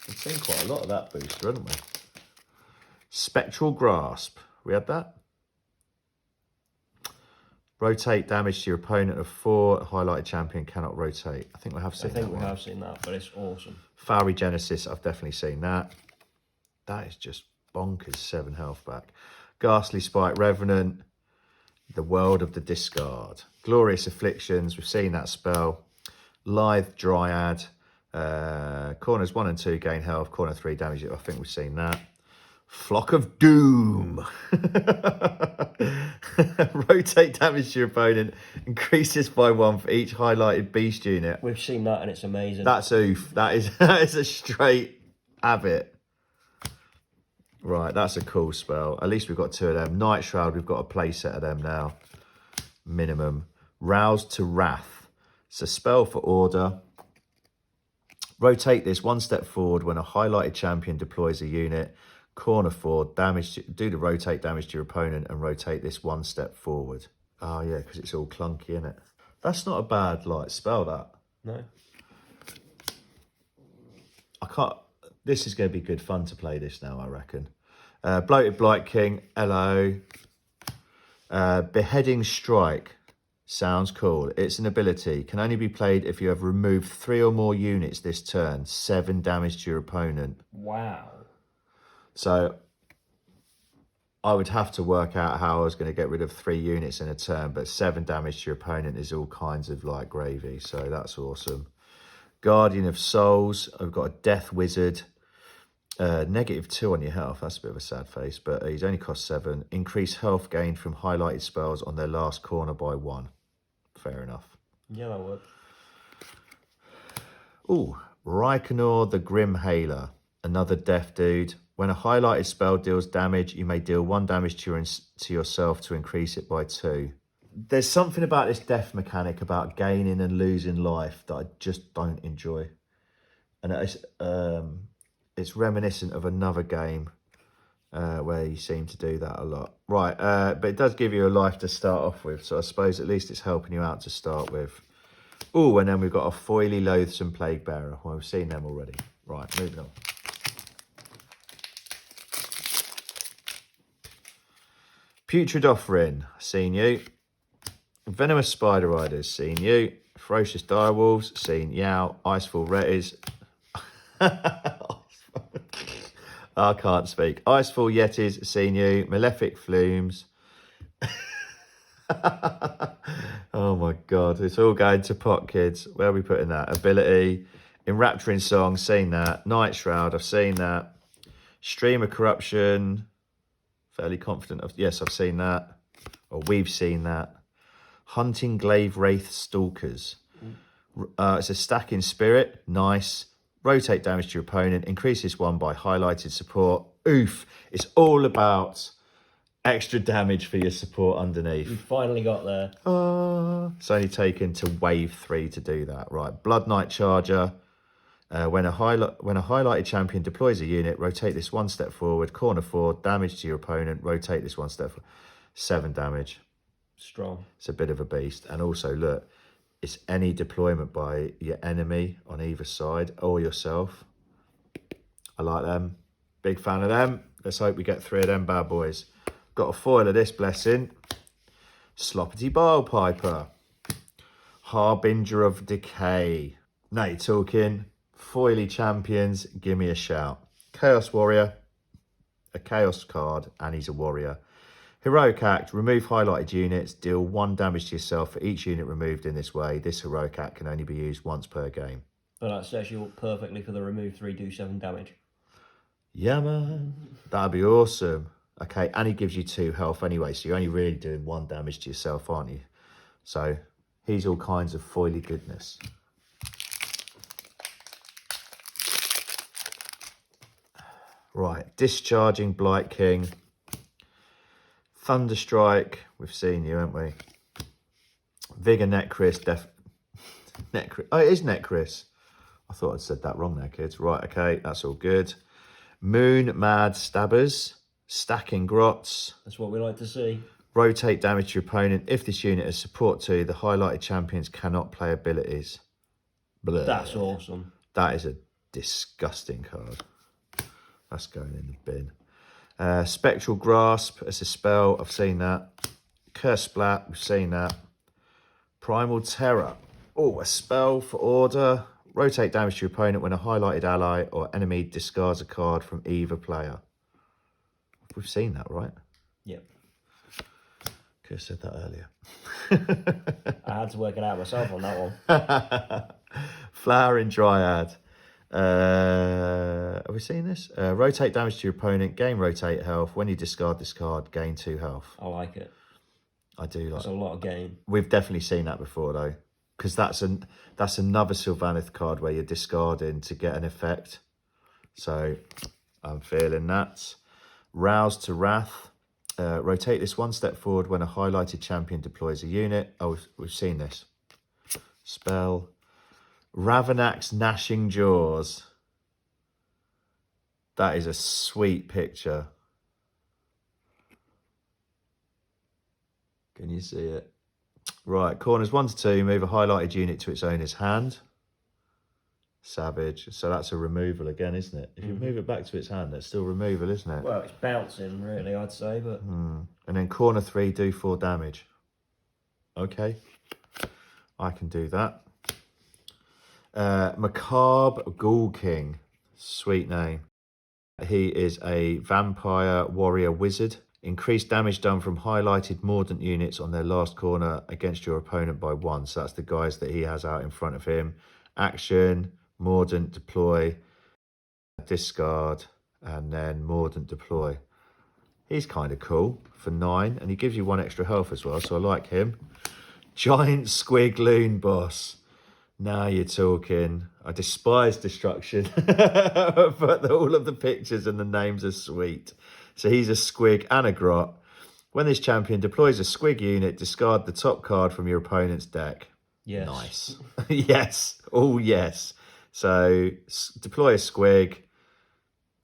We've seen quite a lot of that booster, haven't we? Spectral Grasp. We had that? Rotate damage to your opponent of 4. A highlighted champion cannot rotate. I think we have seen that. I think we have seen that, but it's awesome. Fiery Genesis, I've definitely seen that. That is just bonkers. 7 health back. Ghastly Spike Revenant. The World of the Discard. Glorious Afflictions, we've seen that spell. Lithe Dryad. Corners 1 and 2 gain health. Corner 3 damage. I think we've seen that. Flock of Doom. Rotate damage to your opponent. Increases by 1 for each highlighted beast unit. We've seen that and it's amazing. That's oof. That is a straight habit. Right, that's a cool spell. At least we've got 2 of them. Night Shroud, we've got a play set of them now. Minimum. Roused to Wrath. It's a spell for Order. Rotate this 1 step forward when a highlighted champion deploys a unit. Corner 4, do the rotate damage to your opponent and rotate this 1 step forward. Oh, yeah, because it's all clunky, isn't it? That's not a bad, spell, that. No. I can't... This is going to be good fun to play this now, I reckon. Bloated Blight King, hello. Beheading Strike. Sounds cool. It's an ability. Can only be played if you have removed 3 or more units this turn. 7 damage to your opponent. Wow. So I would have to work out how I was going to get rid of 3 units in a turn, but 7 damage to your opponent is all kinds of gravy. So that's awesome. Guardian of Souls. I've got a Death Wizard. -2 on your health. That's a bit of a sad face, but he's only cost 7. Increase health gain from highlighted spells on their last corner by 1. Fair enough. Yeah, that would. Ooh, Reikenor the Grim Hailer. Another death dude. When a highlighted spell deals damage, you may deal 1 damage to yourself to increase it by 2. There's something about this death mechanic about gaining and losing life that I just don't enjoy. And it's reminiscent of another game where you seem to do that a lot. Right, but it does give you a life to start off with, so I suppose at least it's helping you out to start with. Oh, and then we've got a foily loathsome plague bearer. Well, we've seen them already. Right, moving on. Putrid Offering, seen you. Venomous Spider Riders, seen you. Ferocious Direwolves, seen Yow. Icefall Retters. I can't speak. Icefall Yetis, seen you. Malefic Flumes. Oh my god, it's all going to pot, kids. Where are we putting that? Ability. Enrapturing Song, seen that. Night Shroud, I've seen that. Stream of Corruption. Fairly confident of, yes, I've seen that. Or we've seen that. Hunting Glaive Wraith Stalkers. It's a stacking spirit. Nice. Rotate damage to your opponent. Increase this one by highlighted support. Oof. It's all about extra damage for your support underneath. We finally got there. It's only taken to wave 3 to do that. Right. Blood Knight Charger. When a highlighted champion deploys a unit, rotate this 1 step forward. Corner 4. Damage to your opponent. Rotate this 1 step forward. 7 damage. Strong. It's a bit of a beast. And also, look, it's any deployment by your enemy on either side or yourself. I like them. Big fan of them. Let's hope we get 3 of them bad boys. Got a foil of this blessing. Sloppity Bilepiper. Harbinger of Decay. Now you're talking. Foily champions, give me a shout. Chaos Warrior. A Chaos card, and he's a warrior. Heroic Act, remove highlighted units, deal 1 damage to yourself for each unit removed in this way. This Heroic Act can only be used once per game. But that sets you up perfectly for the remove 3, do 7 damage. Yeah, man. That'd be awesome. Okay, and he gives you 2 health anyway, so you're only really doing 1 damage to yourself, aren't you? So, he's all kinds of foily goodness. Right, Discharging Blight King. Thunderstrike, we've seen you, haven't we? Vigor Necris, Necris. Oh, it is Necris. I thought I'd said that wrong there, kids. Right, okay, that's all good. Moon Mad Stabbers, Stacking Grots. That's what we like to see. Rotate damage to your opponent. If this unit has support 2, the highlighted champions cannot play abilities. Blah. That's awesome. That is a disgusting card. That's going in the bin. Spectral Grasp as a spell. I've seen that. Curse Splat. We've seen that. Primal Terror. Oh, a spell for order. Rotate damage to your opponent when a highlighted ally or enemy discards a card from either player. We've seen that, right? Yep. Could have said that earlier. I had to work it out myself on that one. Flowering Dryad. Have we seen this? Rotate damage to your opponent, gain rotate health. When you discard this card, gain 2 health. I like it. I do like That's a lot of gain. We've definitely seen that before, though. Because that's another Sylvaneth card where you're discarding to get an effect. So, I'm feeling that. Rouse to Wrath. Rotate this 1 step forward when a highlighted champion deploys a unit. Oh, we've seen this. Spell. Ravanax Gnashing Jaws. That is a sweet picture. Can you see it? Right, corners 1 to 2, move a highlighted unit to its owner's hand. Savage. So that's a removal again, isn't it? If you move it back to its hand, that's still removal, isn't it? Well, it's bouncing, really, I'd say, but... And then corner 3, do 4 damage. Okay. I can do that. Macabre Ghoul King. Sweet name. He is a vampire warrior wizard. Increase damage done from highlighted mordant units on their last corner against your opponent by 1. So that's the guys that he has out in front of him. Action, mordant, deploy, discard, and then mordant, deploy. He's kind of cool for 9, and he gives you 1 extra health as well, so I like him. Giant Squig Loon Boss. Now you're talking. I despise destruction, but all of the pictures and the names are sweet. So he's a squig and a grot. When this champion deploys a squig unit, discard the top card from your opponent's deck. Yes. Nice. Yes. Oh, yes. So deploy a squig,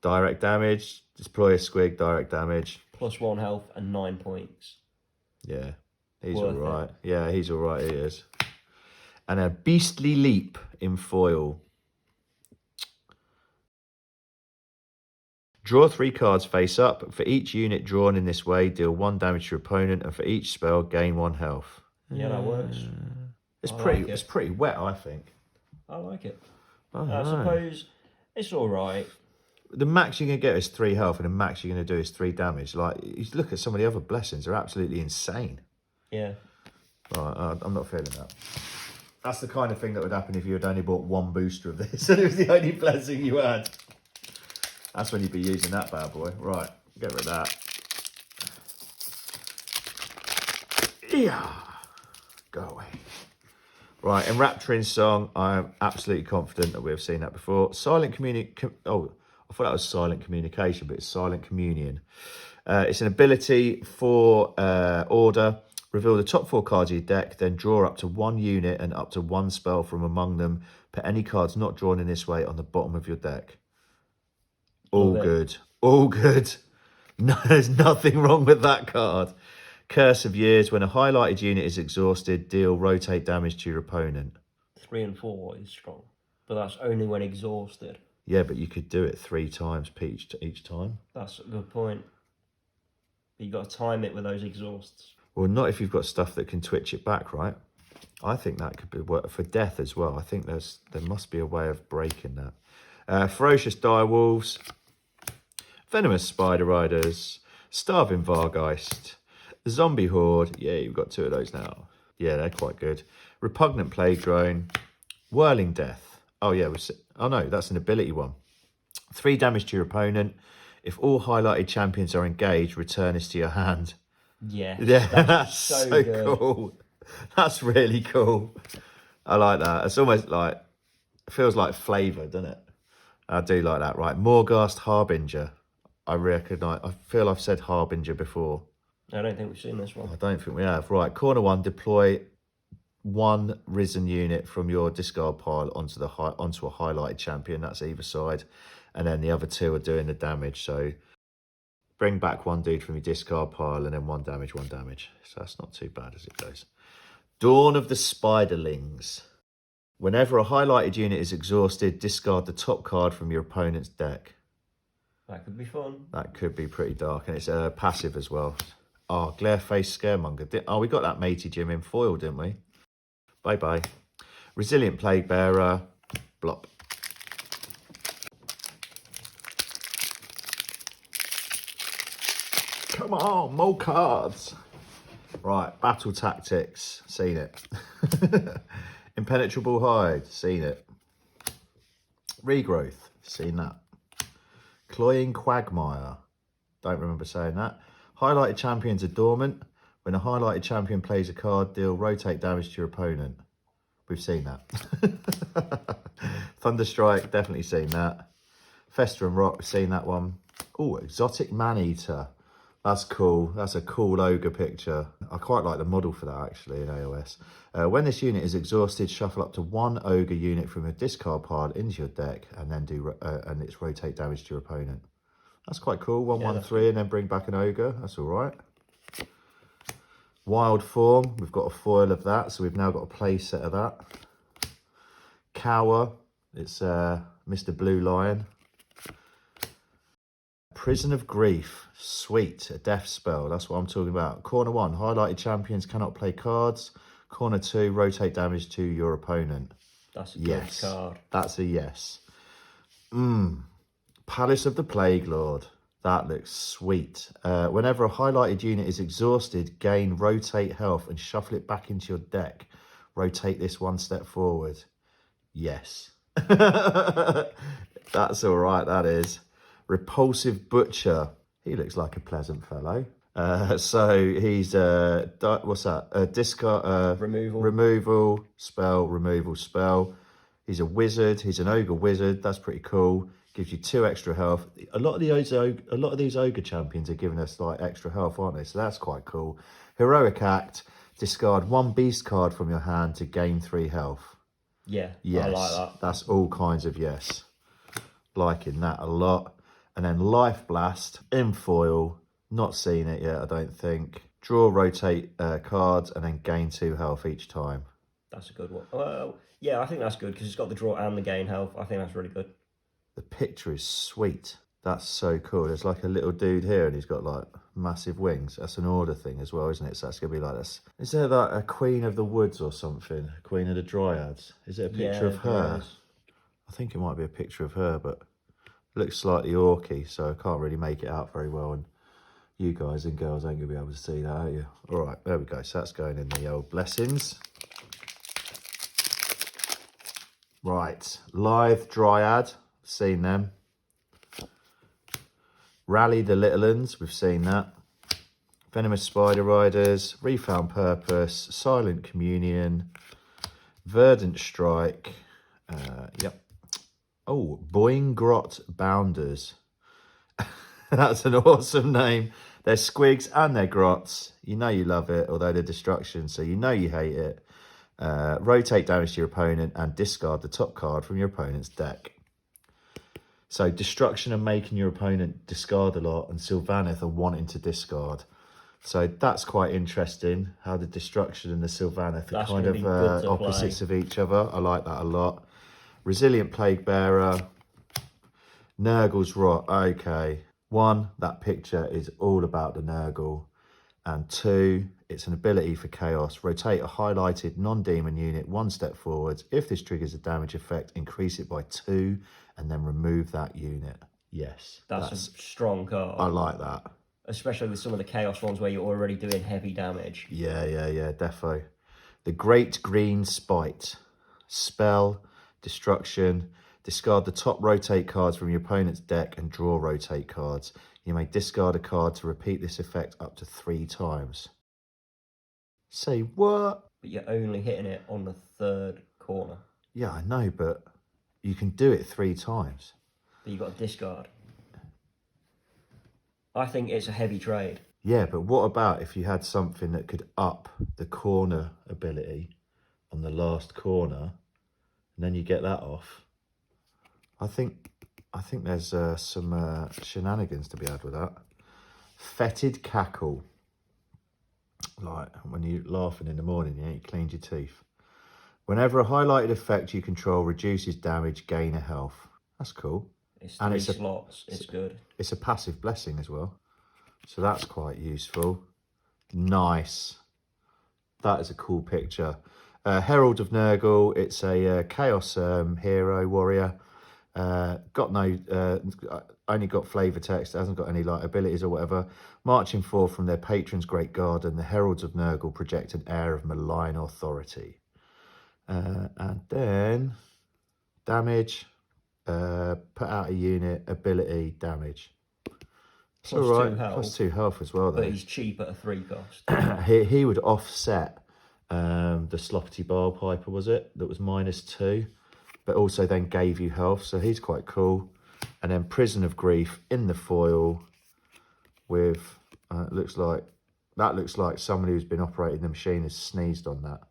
direct damage. Deploy a squig, direct damage. +1 health and 9 points. Yeah. He's Worth all right. Yeah, he's all right. He is. And a beastly leap in foil. Draw 3 cards face up. For each unit drawn in this way, deal 1 damage to your opponent, and for each spell, gain 1 health. Yeah, that works. It's pretty wet, I think. I like it. I suppose it's all right. The max you're going to get is 3 health, and the max you're going to do is 3 damage. Like, you look at some of the other blessings; they're absolutely insane. Yeah. Right, I'm not feeling that. That's the kind of thing that would happen if you had only bought 1 booster of this, and it was the only blessing you had. That's when you'd be using that bad boy. Right, get rid of that. Yeah, go away. Right, in Rapturing Song, I'm absolutely confident that we've seen that before. Silent Communication. Oh, I thought that was Silent Communication, but it's Silent Communion. It's an ability for order. Reveal the top 4 cards of your deck, then draw up to 1 unit and up to 1 spell from among them. Put any cards not drawn in this way on the bottom of your deck. All good. All good. No, there's nothing wrong with that card. Curse of Years. When a highlighted unit is exhausted, deal rotate damage to your opponent. 3 and 4 is strong, but that's only when exhausted. Yeah, but you could do it 3 times each time. That's a good point. But you got to time it with those exhausts. Well, not if you've got stuff that can twitch it back, right? I think that could be work for death as well. I think there must be a way of breaking that. Ferocious Direwolves, Venomous Spider Riders, Starving Vargeist, Zombie Horde. Yeah, you've got 2 of those now. Yeah, they're quite good. Repugnant Plague Drone, Whirling Death. Oh yeah, oh no, that's an ability one. 3 damage to your opponent. If all highlighted champions are engaged, return this to your hand. Yes, Yeah, that's so cool. That's really cool. I like that. It's almost like, it feels like flavour, doesn't it? I do like that. Right, Morghast Harbinger. I feel I've said Harbinger before. I don't think we've seen this one. I don't think we have. Right, corner 1, deploy 1 risen unit from your discard pile onto a highlighted champion. That's either side, and then the other 2 are doing the damage. So bring back 1 dude from your discard pile, and then 1 damage, 1 damage. So that's not too bad as it goes. Dawn of the Spiderlings. Whenever a highlighted unit is exhausted, discard the top card from your opponent's deck. That could be fun. That could be pretty dark, and it's passive as well. Oh, Glareface Scaremonger. Oh, we got that matey Jim in foil, didn't we? Bye-bye. Resilient Plague Bearer. Blop. Come on, more cards. Right, Battle Tactics. Seen it. Impenetrable Hide. Seen it. Regrowth. Seen that. Cloying Quagmire. Don't remember saying that. Highlighted champions are dormant. When a highlighted champion plays a card, deal rotate damage to your opponent. We've seen that. Thunderstrike, definitely seen that. Fester and Rock, seen that one. Oh, Exotic Maneater. That's cool. That's a cool ogre picture. I quite like the model for that, actually, in AOS. When this unit is exhausted, shuffle up to 1 ogre unit from a discard pile into your deck, and then and it's rotate damage to your opponent. That's quite cool. 1/1/3, and then bring back an ogre. That's all right. Wild Form. We've got a foil of that, so we've now got a play set of that. Cower. It's Mr. Blue Lion. Prison of Grief. Sweet. A death spell. That's what I'm talking about. Corner 1. Highlighted champions cannot play cards. Corner 2. Rotate damage to your opponent. That's a good card. That's a yes. Palace of the Plague Lord. That looks sweet. Whenever a highlighted unit is exhausted, gain rotate health and shuffle it back into your deck. Rotate this 1 step forward. Yes. That's all right, that is. Repulsive Butcher. He looks like a pleasant fellow. So he's what's that? Discard removal spell. He's a wizard. He's an ogre wizard. That's pretty cool. Gives you 2 extra health. A lot of these ogre champions are giving us like extra health, aren't they? So that's quite cool. Heroic act. Discard 1 beast card from your hand to gain 3 health. Yeah, yes, I like that. That's all kinds of yes. Liking that a lot. And then Life Blast in foil. Not seen it yet, I don't think. Draw, rotate cards, and then gain 2 health each time. That's a good one. Well, yeah, I think that's good because it's got the draw and the gain health. I think that's really good. The picture is sweet. That's so cool. There's like a little dude here and he's got like massive wings. That's an order thing as well, isn't it? So that's going to be like this. Is there like a Queen of the Woods or something? Queen of the Dryads? Is it a picture of her? I think it might be a picture of her, but it looks slightly orky, so I can't really make it out very well. And you guys and girls ain't going to be able to see that, are you? All right, there we go. So that's going in the old blessings. Right, Live Dryad. Seen them. Rally the Little Uns, we've seen that. Venomous Spider Riders, Refound Purpose, Silent Communion, Verdant Strike, yep. Oh, Boingrot Bounders. That's an awesome name. They're squigs and they're grots. You know you love it, although they're destruction, so you know you hate it. Rotate damage to your opponent and discard the top card from your opponent's deck. So destruction and making your opponent discard a lot, and Sylvaneth are wanting to discard. So that's quite interesting, how the destruction and the Sylvaneth are kind of opposites of each other. I like that a lot. Resilient Plague Bearer. Nurgle's Rot. Okay. 1, that picture is all about the Nurgle. And 2, it's an ability for Chaos. Rotate a highlighted non-demon unit 1 step forwards. If this triggers a damage effect, increase it by 2 and then remove that unit. Yes. That's a strong card. I like that. Especially with some of the Chaos ones where you're already doing heavy damage. Yeah, defo. The Great Green Spite. Spell, destruction. Discard the top rotate cards from your opponent's deck and draw rotate cards. You may discard a card to repeat this effect up to 3 times. Say what? But you're only hitting it on the 3rd corner. Yeah, I know, but you can do it 3 times. But you've got to discard. I think it's a heavy trade. Yeah, but what about if you had something that could up the corner ability on the last corner, and then you get that off? I think there's some shenanigans to be had with that. Fetid Cackle. Like when you're laughing in the morning, you cleaned your teeth. Whenever a highlighted effect you control reduces damage, gain a health. That's cool. It's 3 slots. It's good. It's a passive blessing as well. So that's quite useful. Nice. That is a cool picture. Herald of Nurgle. It's a Chaos hero warrior. Only got flavor text. Hasn't got any like abilities or whatever. Marching forth from their patron's great garden, the Heralds of Nurgle project an air of malign authority. And then damage. Put out a unit, ability, damage. It's all right. Plus 2 health as well, though. But he's cheap at a 3 cost. he would offset the Sloppity Bile Piper, was it? That was -2, but also then gave you health. So he's quite cool. And then Prison of Grief in the foil with looks like someone who's been operating the machine has sneezed on that.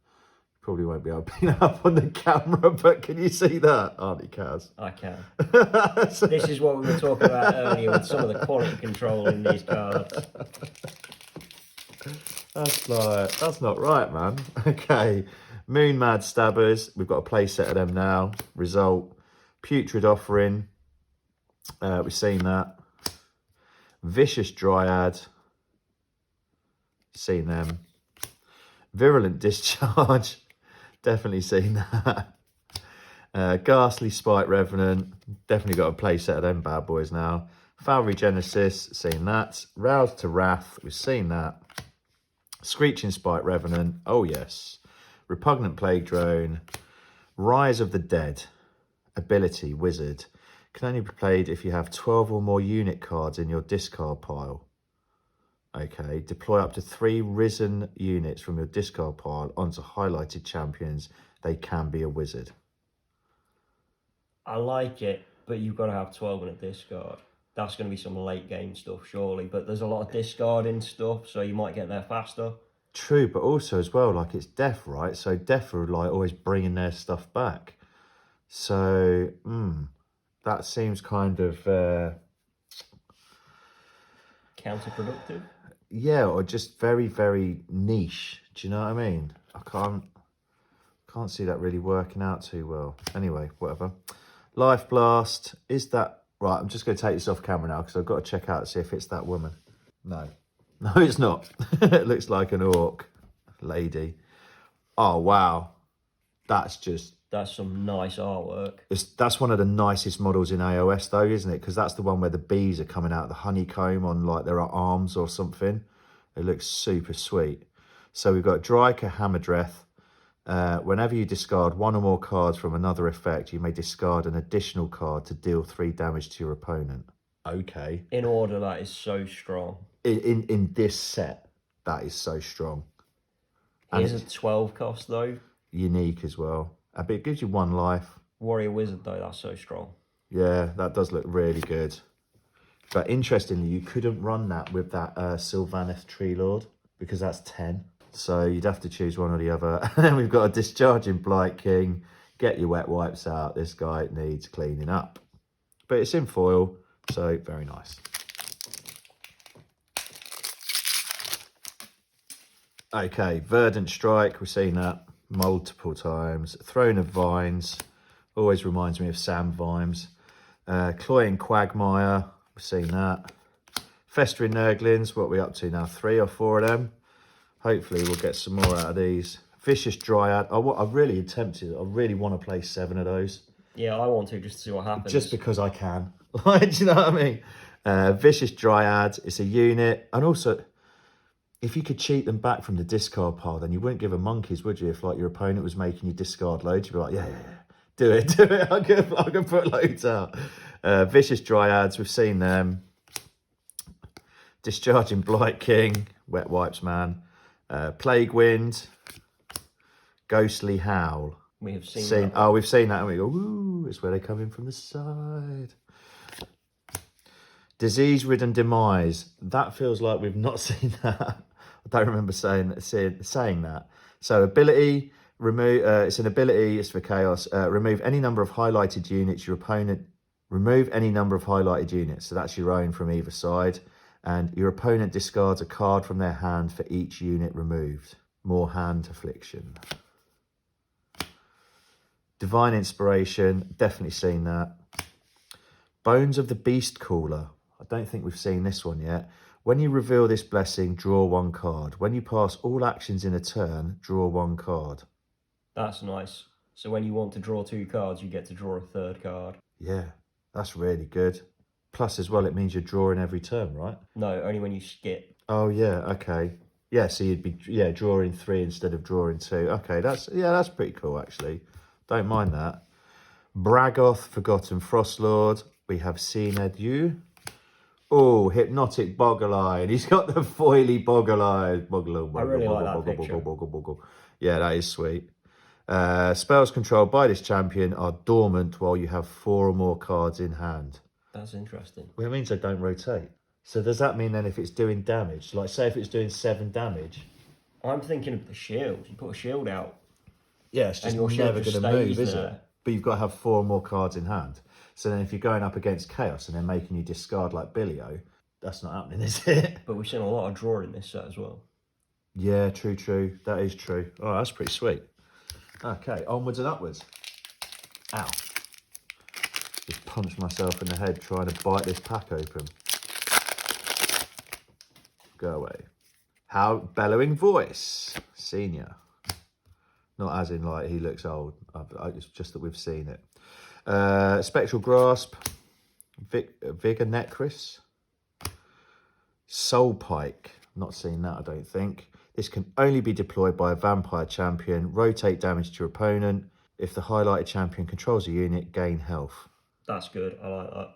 Probably won't be able to pick it up on the camera, but can you see that, Auntie Kaz? I can. This is what we were talking about earlier with some of the quality control in these cards. That's not right, man. Okay, Moon Mad Stabbers. We've got a play set of them now. Result, Putrid Offering. We've seen that. Vicious Dryad. Seen them. Virulent Discharge. Definitely seen that. Ghastly Spite Revenant. Definitely got a play set of them bad boys now. Foul Genesis. Seen that. Roused to Wrath. We've seen that. Screeching Spite Revenant. Oh, yes. Repugnant Plague Drone. Rise of the Dead. Ability Wizard. Can only be played if you have 12 or more unit cards in your discard pile. Okay, deploy up to 3 risen units from your discard pile onto highlighted champions. They can be a wizard. I like it, but you've got to have 12 in a discard. That's going to be some late game stuff, surely. But there's a lot of discarding stuff, so you might get there faster. True, but also as well, like it's Def, right? So Def are like always bringing their stuff back. So, that seems kind of, Counterproductive. yeah, or just very, very niche. Do you know what I mean? I can't see that really working out too well. Anyway, whatever. Life Blast, is that... Right, I'm just going to take this off camera now because I've got to check out to see if it's that woman. No. No, it's not. It looks like an orc lady. Oh, wow. That's some nice artwork. That's one of the nicest models in AOS though, isn't it? Because that's the one where the bees are coming out of the honeycomb on like their arms or something. It looks super sweet. So we've got Dryka Hammerdreth. Whenever you discard 1 or more cards from another effect, you may discard an additional card to deal 3 damage to your opponent. Okay. In order, that is so strong. In this set, that is so strong. Here's a 12 cost though. Unique as well. But it gives you 1 life. Warrior Wizard though, that's so strong. Yeah, that does look really good. But interestingly, you couldn't run that with that Sylvaneth Tree Lord because that's 10. So you'd have to choose one or the other. And then we've got a Discharging Blight King. Get your wet wipes out. This guy needs cleaning up. But it's in foil, so very nice. Okay, Verdant Strike. We've seen that multiple times. Throne of Vines. Always reminds me of Sam Vimes. Cloying Quagmire. We've seen that. Festering Nurglings. What are we up to now? 3 or 4 of them. Hopefully we'll get some more out of these. Vicious Dryad. I'm really tempted. I really want to play 7 of those. Yeah, I want to just to see what happens. Just because I can. Like, do you know what I mean? Vicious Dryad. It's a unit. And also, if you could cheat them back from the discard pile, then you wouldn't give a monkeys, would you? If like your opponent was making you discard loads, you'd be like, yeah. Do it. I can put loads out. Vicious Dryads. We've seen them. Discharging Blight King. Wet Wipes Man. Plague Wind, Ghostly Howl. We have seen that. Oh, we've seen that and we go, ooh, it's where they come in from the side. Disease Ridden Demise. That feels like we've not seen that. I don't remember saying that. So ability, remove. It's an ability, it's for chaos. Remove any number of highlighted units your opponent... Remove any number of highlighted units. So that's your own from either side. And your opponent discards a card from their hand for each unit removed. More hand affliction. Divine Inspiration, definitely seen that. Bones of the Beast Caller. I don't think we've seen this one yet. When you reveal this blessing, draw 1 card. When you pass all actions in a turn, draw 1 card. That's nice. So when you want to draw 2 cards, you get to draw a 3rd card. Yeah, that's really good. Plus, as well, it means you're drawing every turn, right? No, only when you skip. Oh, yeah, okay. Yeah, so you'd be drawing 3 instead of drawing 2. Okay, that's pretty cool, actually. Don't mind that. Bragoth, Forgotten Frostlord. We have seen Adieu. Oh, Hypnotic Boggle-Eye. And he's got the foily Boggle-Eye. I really like that picture. Yeah, that is sweet. Spells controlled by this champion are dormant while you have 4 or more cards in hand. That's interesting. Well, it means they don't rotate. So does that mean then if it's doing damage, like say if it's doing 7 damage? I'm thinking of the shield. You put a shield out. Yeah, it's just never going to move, is it? But you've got to have 4 or more cards in hand. So then if you're going up against Chaos and they're making you discard like Billio, that's not happening, is it? But we've seen a lot of draw in this set as well. Yeah, true. That is true. Oh, that's pretty sweet. Okay, onwards and upwards. Ow. Just punched myself in the head trying to bite this pack open. Go away. How Bellowing Voice. Senior. Not as in like he looks old. It's just that we've seen it. Spectral Grasp. Vigor Necris. Soul Pike. Not seen that, I don't think. This can only be deployed by a vampire champion. Rotate damage to your opponent. If the highlighted champion controls a unit, gain health. That's good. I like that.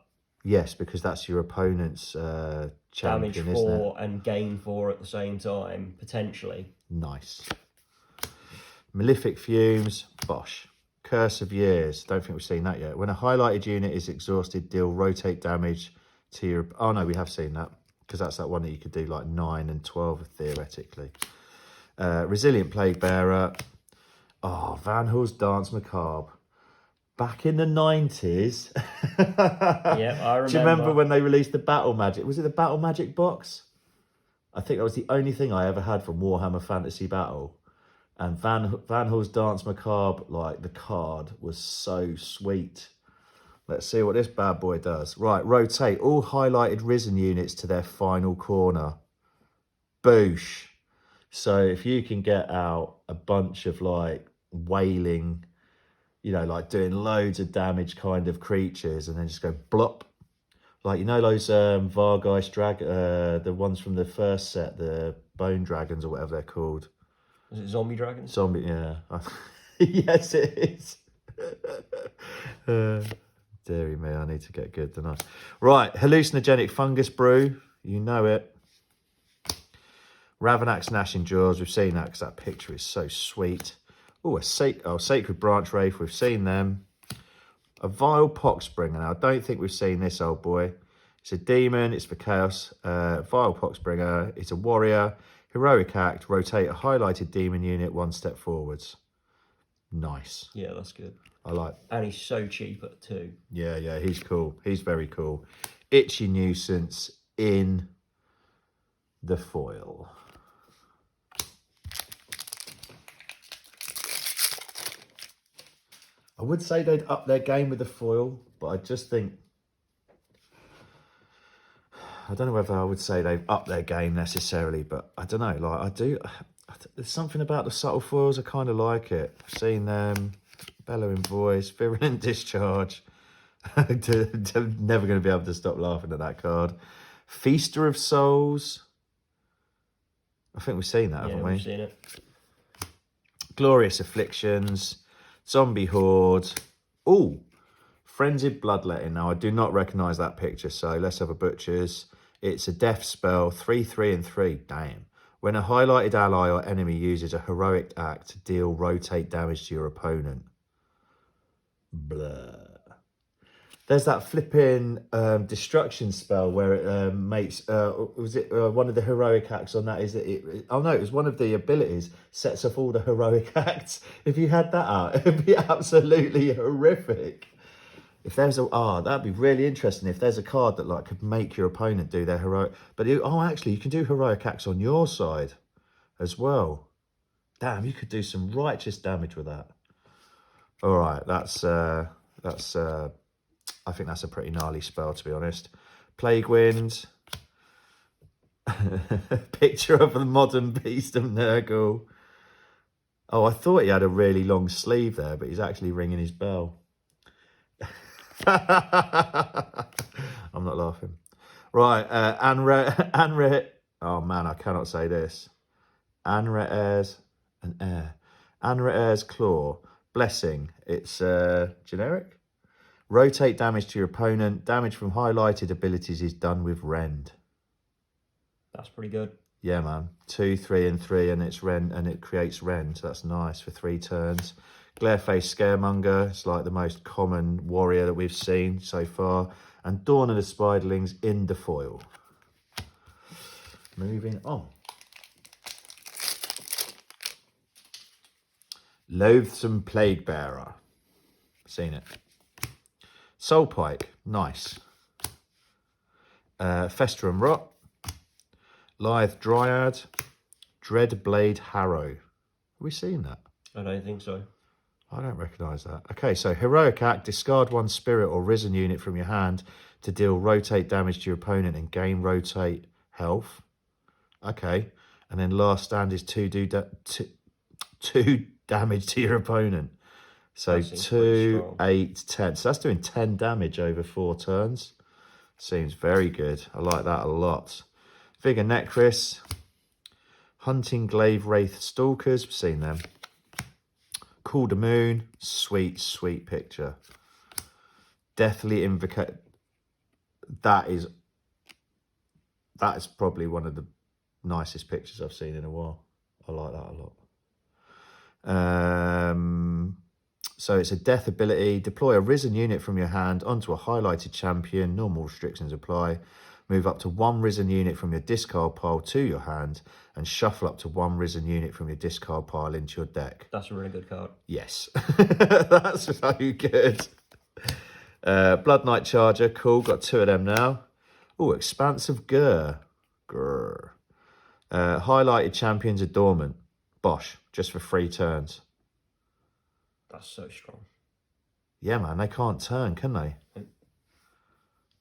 Yes, because that's your opponent's Damage champion, isn't it? 4 and gain 4 at the same time, potentially. Nice. Malefic Fumes, bosh. Curse of Years, don't think we've seen that yet. When a highlighted unit is exhausted, deal rotate damage to your... Oh no, we have seen that, because that's that one that you could do like 9 and 12 theoretically. Resilient Plague Bearer. Oh, Van Hul's Dance Macabre. Back in the 90s. Yeah, I remember. Do you remember when they released the Battle Magic? Was it the Battle Magic box? I think that was the only thing I ever had from Warhammer Fantasy Battle. And Van Hul's Dance Macabre, like the card, was so sweet. Let's see what this bad boy does. Right, rotate all highlighted Risen units to their final corner. Boosh. So if you can get out a bunch of like wailing, you know, like doing loads of damage kind of creatures and then just go blop. Like, you know, those Vargeist the ones from the first set, the Bone Dragons or whatever they're called. Is it Zombie Dragons? Zombie, yeah. Yes, it is. Deary me, I need to get good, don't I? Right, hallucinogenic fungus brew. You know it. Ravanax Gnashing Jaws. We've seen that because that picture is so sweet. Oh, Sacred Branch Wraith. We've seen them. A Vile Poxbringer. Now, I don't think we've seen this old boy. It's a demon. It's for chaos. Vile Poxbringer. It's a warrior. Heroic Act. Rotate a highlighted demon unit 1 step forwards. Nice. Yeah, that's good. I like. And he's so cheap at 2. Yeah, he's cool. He's very cool. Itchy Nuisance in the foil. I would say they'd up their game with the foil, but I just think... I don't know whether I would say they've upped their game necessarily, but I don't know. Like, I do... There's something about the subtle foils, I kind of like it. I've seen them. Bellowing Voice, Virulent Discharge. Never going to be able to stop laughing at that card. Feaster of Souls. I think we've seen that, haven't we? Yeah, we've seen it. Glorious Afflictions. Zombie Horde. Oh, Frenzied Bloodletting. Now, I do not recognise that picture, so let's have a butcher's. It's a death spell, 3/3 and 3. Damn. When a highlighted ally or enemy uses a heroic act to deal rotate damage to your opponent. Blah. There's that flipping destruction spell where it makes... was it one of the heroic acts on that? Is it? Oh, no, it was one of the abilities. Sets off all the heroic acts. If you had that out, it'd be absolutely horrific. If there's a... that'd be really interesting. If there's a card that like could make your opponent do their heroic... But, actually, you can do heroic acts on your side as well. Damn, you could do some righteous damage with that. All right, that's I think that's a pretty gnarly spell, to be honest. Plague Wind. Picture of the modern Beast of Nurgle. Oh, I thought he had a really long sleeve there, but he's actually ringing his bell. I'm not laughing. Right, Anre. Oh man, I cannot say this. Anre'er's an air. Anre'er's Claw. Blessing. It's generic. Rotate damage to your opponent. Damage from highlighted abilities is done with Rend. That's pretty good. Yeah, man. 2, 3, and 3, and it's Rend, and it creates Rend. So that's nice for 3 turns. Glareface Scaremonger. It's like the most common warrior that we've seen so far. And Dawn of the Spiderlings in the foil. Moving on. Loathsome Plague Bearer. Seen it. Soul Pike, nice. Festerum Rot. Lithe Dryad. Dreadblade Harrow. Have we seen that? I don't think so. I don't recognise that. Okay, so Heroic Act. Discard 1 spirit or risen unit from your hand to deal rotate damage to your opponent and gain rotate health. Okay. And then last stand is 2 damage to your opponent. So 2, 8, 10. So that's doing 10 damage over 4 turns. Seems very good. I like that a lot. Vigor Necris. Hunting Glaive Wraith Stalkers. We've seen them. Call the Moon. Sweet, sweet picture. Deathly Invocation. that is probably one of the nicest pictures I've seen in a while. I like that a lot. So it's a death ability. Deploy a risen unit from your hand onto a highlighted champion. Normal restrictions apply. Move up to 1 risen unit from your discard pile to your hand and shuffle up to 1 risen unit from your discard pile into your deck. That's a really good card. Yes, that's so good. Blood Knight Charger, cool. Got 2 of them now. Oh, Expansive Grr. Highlighted champions are dormant. Bosh, just for 3 turns. That's so strong. Yeah, man, they can't turn, can they?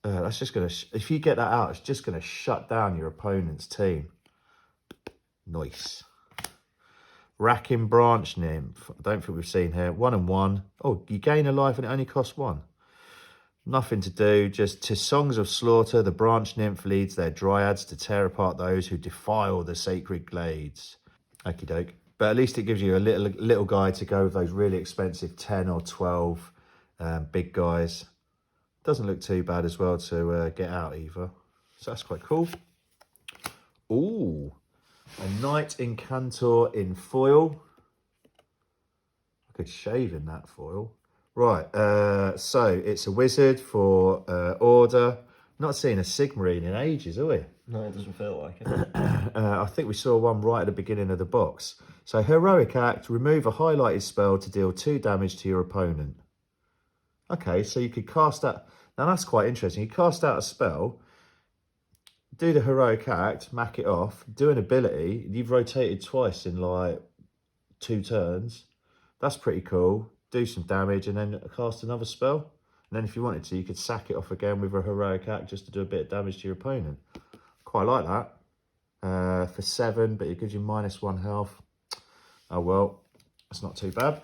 That's just going to... If you get that out, it's just going to shut down your opponent's team. Nice. Racking Branch Nymph. I don't think we've seen here. 1 and 1. Oh, you gain a life and it only costs 1. Nothing to do. Just to Songs of Slaughter, the Branch Nymph leads their dryads to tear apart those who defile the sacred glades. Okie doke. But at least it gives you a little guide to go with those really expensive 10 or 12 big guys. Doesn't look too bad as well to get out either. So that's quite cool. Ooh, a Knight Incantor in foil. I could shave in that foil. Right, so it's a wizard for Order. Not seen a Sigmarine in ages, are we? No, it doesn't feel like it. I think we saw one right at the beginning of the box. So Heroic Act, remove a highlighted spell to deal 2 damage to your opponent. Okay, so you could cast that. Now that's quite interesting. You cast out a spell, do the Heroic Act, mack it off, do an ability. You've rotated twice in like 2 turns. That's pretty cool. Do some damage and then cast another spell. And then if you wanted to, you could sack it off again with a Heroic Act just to do a bit of damage to your opponent. Quite like that. For 7, but it gives you -1 health. Oh well, that's not too bad.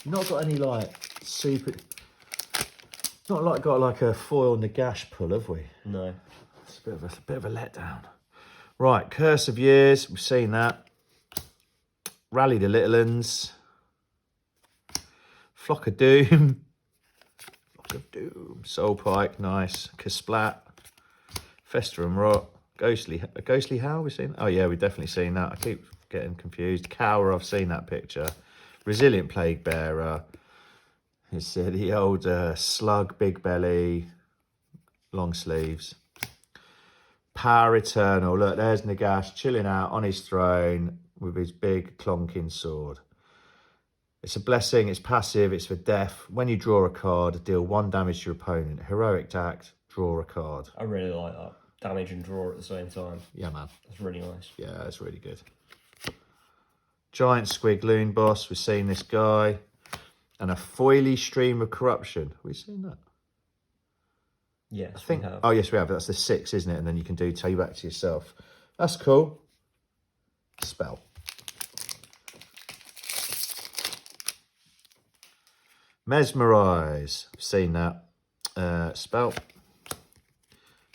Not got any like super... Not like got like a foil Nagash pull, have we? No. It's a bit of a letdown. Right, Curse of Years, we've seen that. Rally the Little Uns. Flock of Doom. Flock of Doom. Soul Pike, nice. Kasplat. Fester and Rot. Ghostly Howl, we've seen? Oh yeah, we've definitely seen that. I keep getting confused. Cower, I've seen that picture. Resilient Plague Bearer. It's the old Slug, Big Belly, long sleeves. Power Eternal. Look, there's Nagash chilling out on his throne with his big clonking sword. It's a blessing, it's passive, it's for death. When you draw a card, deal 1 damage to your opponent. Heroic Act, draw a card. I really like that. Damage and draw at the same time. Yeah, man. That's really nice. Yeah, that's really good. Giant Squig Loon Boss, we've seen this guy. And a Foily Stream of Corruption. Have we seen that? Yes, I think. we have. Oh, yes, we have. That's the 6, isn't it? And then you can do Take Back to Yourself. That's cool. Spell. Mesmerize. We've seen that. Spell.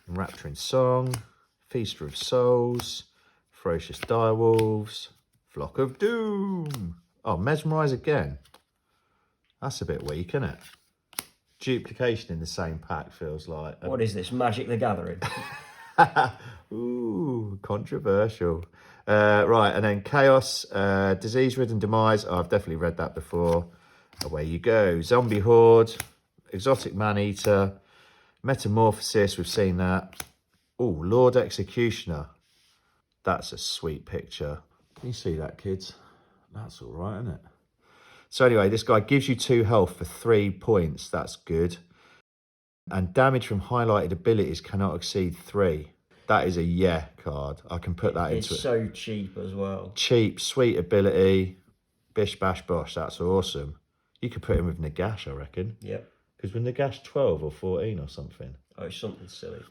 Enrapturing Song. Feaster of Souls. Ferocious Direwolves. Flock of Doom. Oh, Mesmerize again. That's a bit weak, isn't it? Duplication in the same pack feels like... What is this, Magic the Gathering? Ooh, controversial. Right, and then Chaos, Disease-Ridden Demise. Oh, I've definitely read that before. Away you go. Zombie Horde, Exotic Man-Eater, Metamorphosis, we've seen that. Oh, Lord Executioner. That's a sweet picture. Can you see that, kids? That's all right, isn't it? So anyway, this guy gives you 2 health for 3 points. That's good. And damage from highlighted abilities cannot exceed 3. That is a yeah card. I can put that into it. It's so cheap as well. Cheap, sweet ability. Bish, bash, bosh. That's awesome. You could put him with Nagash, I reckon. Yep. Because with Nagash 12 or 14 or something. Oh, it's something silly.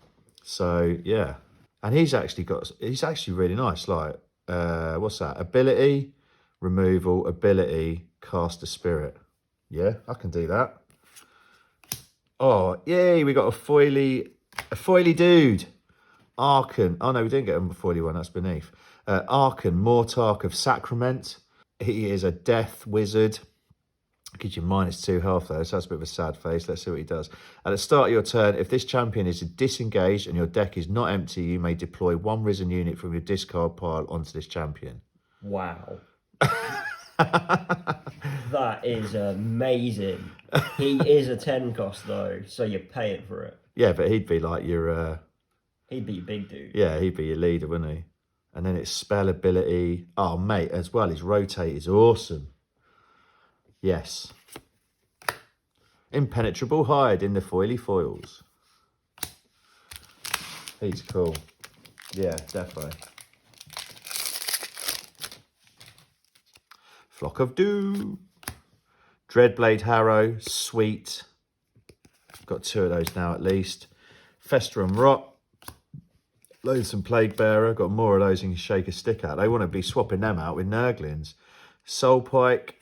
So, yeah. And he's actually really nice. Like, what's that? Ability, removal, ability, cast a spirit. Yeah, I can do that. Oh, yay, we got a foily dude. Arkan. Oh, no, we didn't get him a foily one. That's beneath. Arkan, Mortark of Sacrament. He is a death wizard. Gives you -2 health though, so that's a bit of a sad face. Let's see what he does. At the start of your turn, if this champion is disengaged and your deck is not empty, you may deploy 1 risen unit from your discard pile onto this champion. Wow. That is amazing. He is a 10 cost though, so you're paying for it. Yeah, but he'd be like your... He'd be your big dude. Yeah, he'd be your leader, wouldn't he? And then it's spell ability. Oh, mate, as well, his rotate is awesome. Yes. Impenetrable hide in the foily foils. He's cool. Yeah, definitely. Flock of Doom. Dreadblade Harrow. Sweet. Got 2 of those now at least. Fester and Rot. Loathsome Plague Bearer. Got more of those you can shake a stick at. They want to be swapping them out with Nurglings. Soul Pike.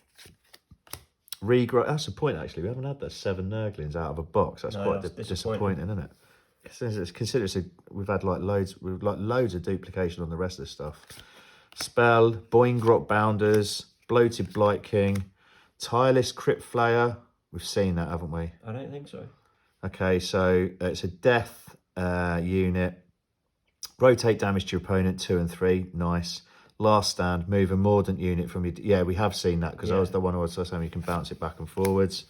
Regrowth. That's the point, actually. We haven't had those 7 Nurglings out of a box. That's quite disappointing, isn't it? Consider we've had like loads of duplication on the rest of the stuff. Spell, Boingrot Bounders, Bloated Blight King, Tireless Crypt Flayer. We've seen that, haven't we? I don't think so. Okay, so it's a death unit. Rotate damage to your opponent 2 and 3. Nice. Last stand, move a Mordant unit from your... Yeah, we have seen that because I was the one who was saying you can bounce it back and forwards.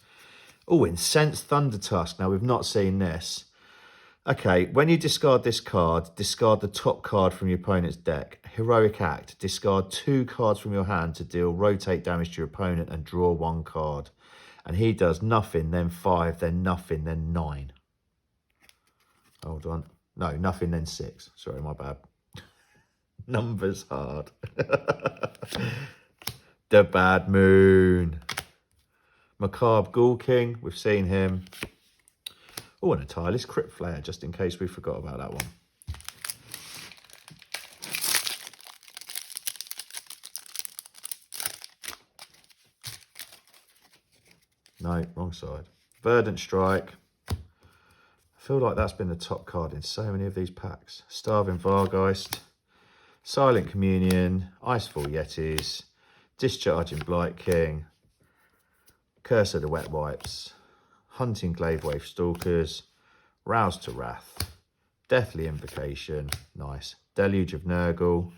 Oh, Incensed Thunder Tusk. Now, we've not seen this. Okay, when you discard this card, discard the top card from your opponent's deck. Heroic Act. Discard 2 cards from your hand to deal rotate damage to your opponent and draw 1 card. And he does nothing, then 5, then nothing, then 9. Hold on. No, nothing, then 6. Sorry, my bad. Numbers hard. The Bad Moon. Macabre Ghoul King. We've seen him. Oh, and a Tireless Crypt Flayer, just in case we forgot about that one. No, wrong side. Verdant Strike. I feel like that's been the top card in so many of these packs. Starving Vargeist. Silent Communion, Icefall Yetis, Discharging Blight King, Curse of the Wet Wipes, Hunting Glavewave Stalkers, Rouse to Wrath, Deathly Invocation, nice, Deluge of Nurgle,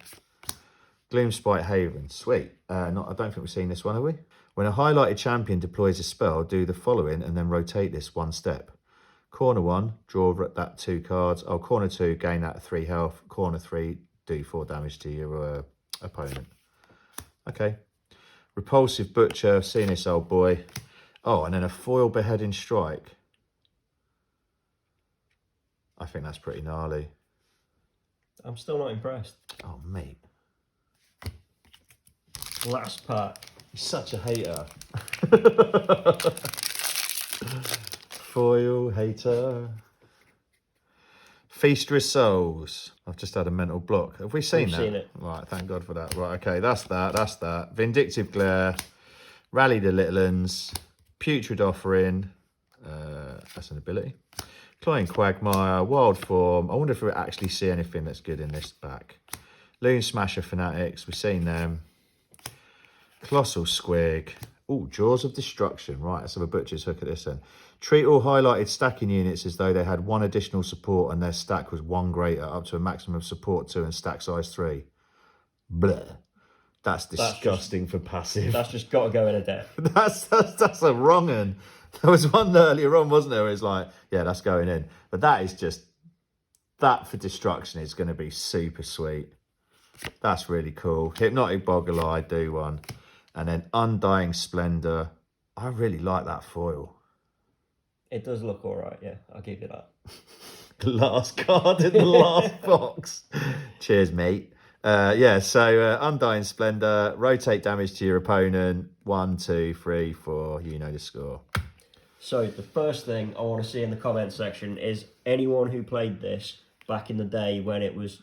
Gloomspite Haven, sweet. I don't think we've seen this one, have we? When a highlighted champion deploys a spell, do the following and then rotate this 1 step. Corner 1, draw that 2 cards. Oh, corner 2, gain that 3 health. Corner 3, do 4 damage to your opponent. Okay. Repulsive Butcher, I've seen this old boy. Oh, and then a foil Beheading Strike. I think that's pretty gnarly. I'm still not impressed. Oh, mate. Last pack. You're such a hater. Foil hater. Feasterous Souls. I've just had a mental block. Have we seen that? We've seen it. Right, thank God for that. Right, okay, that's that. Vindictive Glare. Rally the Little Uns. Putrid Offering. That's an ability. Cloying Quagmire. Wild Form. I wonder if we actually see anything that's good in this pack. Loon Smasher Fanatics. We've seen them. Colossal Squig. Oh, Jaws of Destruction. Right, let's have a butcher's hook at this then. Treat all highlighted stacking units as though they had 1 additional support and their stack was 1 greater, up to a maximum of support 2 and stack size 3. Bleh. That's disgusting for passive. That's just got to go in a deck. That's a wrong one. There was one earlier on, wasn't there? Where it's like, yeah, that's going in. But that is just, that for destruction is going to be super sweet. That's really cool. Hypnotic Boggle-Eye, do one. And then Undying Splendor. I really like that foil. It does look all right, yeah. I'll give you that. The last card in the last box. Cheers, mate. Yeah, so Undying Splendor, rotate damage to your opponent. 1, 2, 3, 4. You know the score. So the first thing I want to see in the comment section is anyone who played this back in the day when it was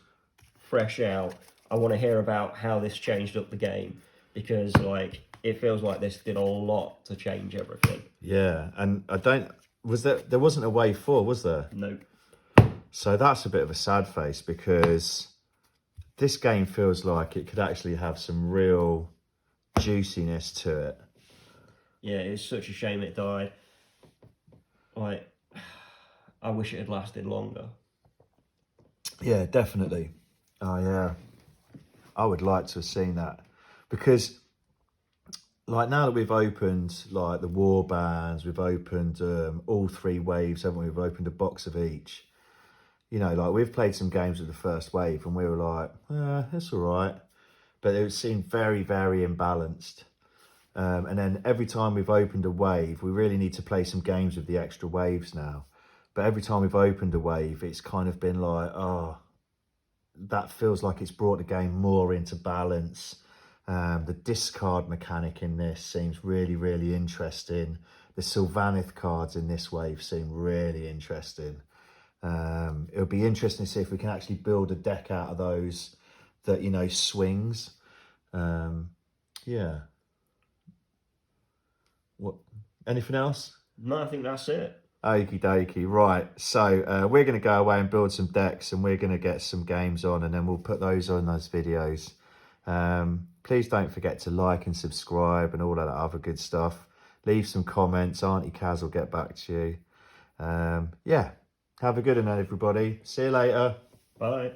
fresh out. I want to hear about how this changed up the game, because like it feels like this did a lot to change everything. Yeah, and there wasn't a wave 4, was there? Nope. So that's a bit of a sad face, because this game feels like it could actually have some real juiciness to it. Yeah, it's such a shame it died. Like, I wish it had lasted longer. Yeah, definitely. Oh yeah, I would like to have seen that, because like now that we've opened like the war bands, we've opened all 3 waves, haven't we? We've opened a box of each. You know, like we've played some games with the first wave and we were like, it's all right. But it seemed very, very imbalanced. And then every time we've opened a wave, we really need to play some games with the extra waves now. But every time we've opened a wave, it's kind of been like, oh, that feels like it's brought the game more into balance. The discard mechanic in this seems really, really interesting. The Sylvaneth cards in this wave seem really interesting. It'll be interesting to see if we can actually build a deck out of those that, you know, swings. Yeah. What? Anything else? No, I think that's it. Okie dokie. Right. So we're going to go away and build some decks, and we're going to get some games on, and then we'll put those on those videos. Please don't forget to like and subscribe and all that other good stuff. Leave some comments. Auntie Kaz will get back to you. Yeah. Have a good one, everybody. See you later. Bye.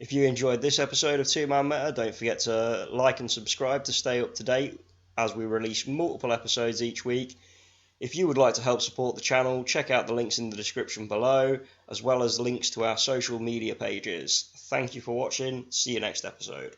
If you enjoyed this episode of Two Man Meta, don't forget to like and subscribe to stay up to date as we release multiple episodes each week. If you would like to help support the channel, check out the links in the description below, as well as links to our social media pages. Thank you for watching. See you next episode.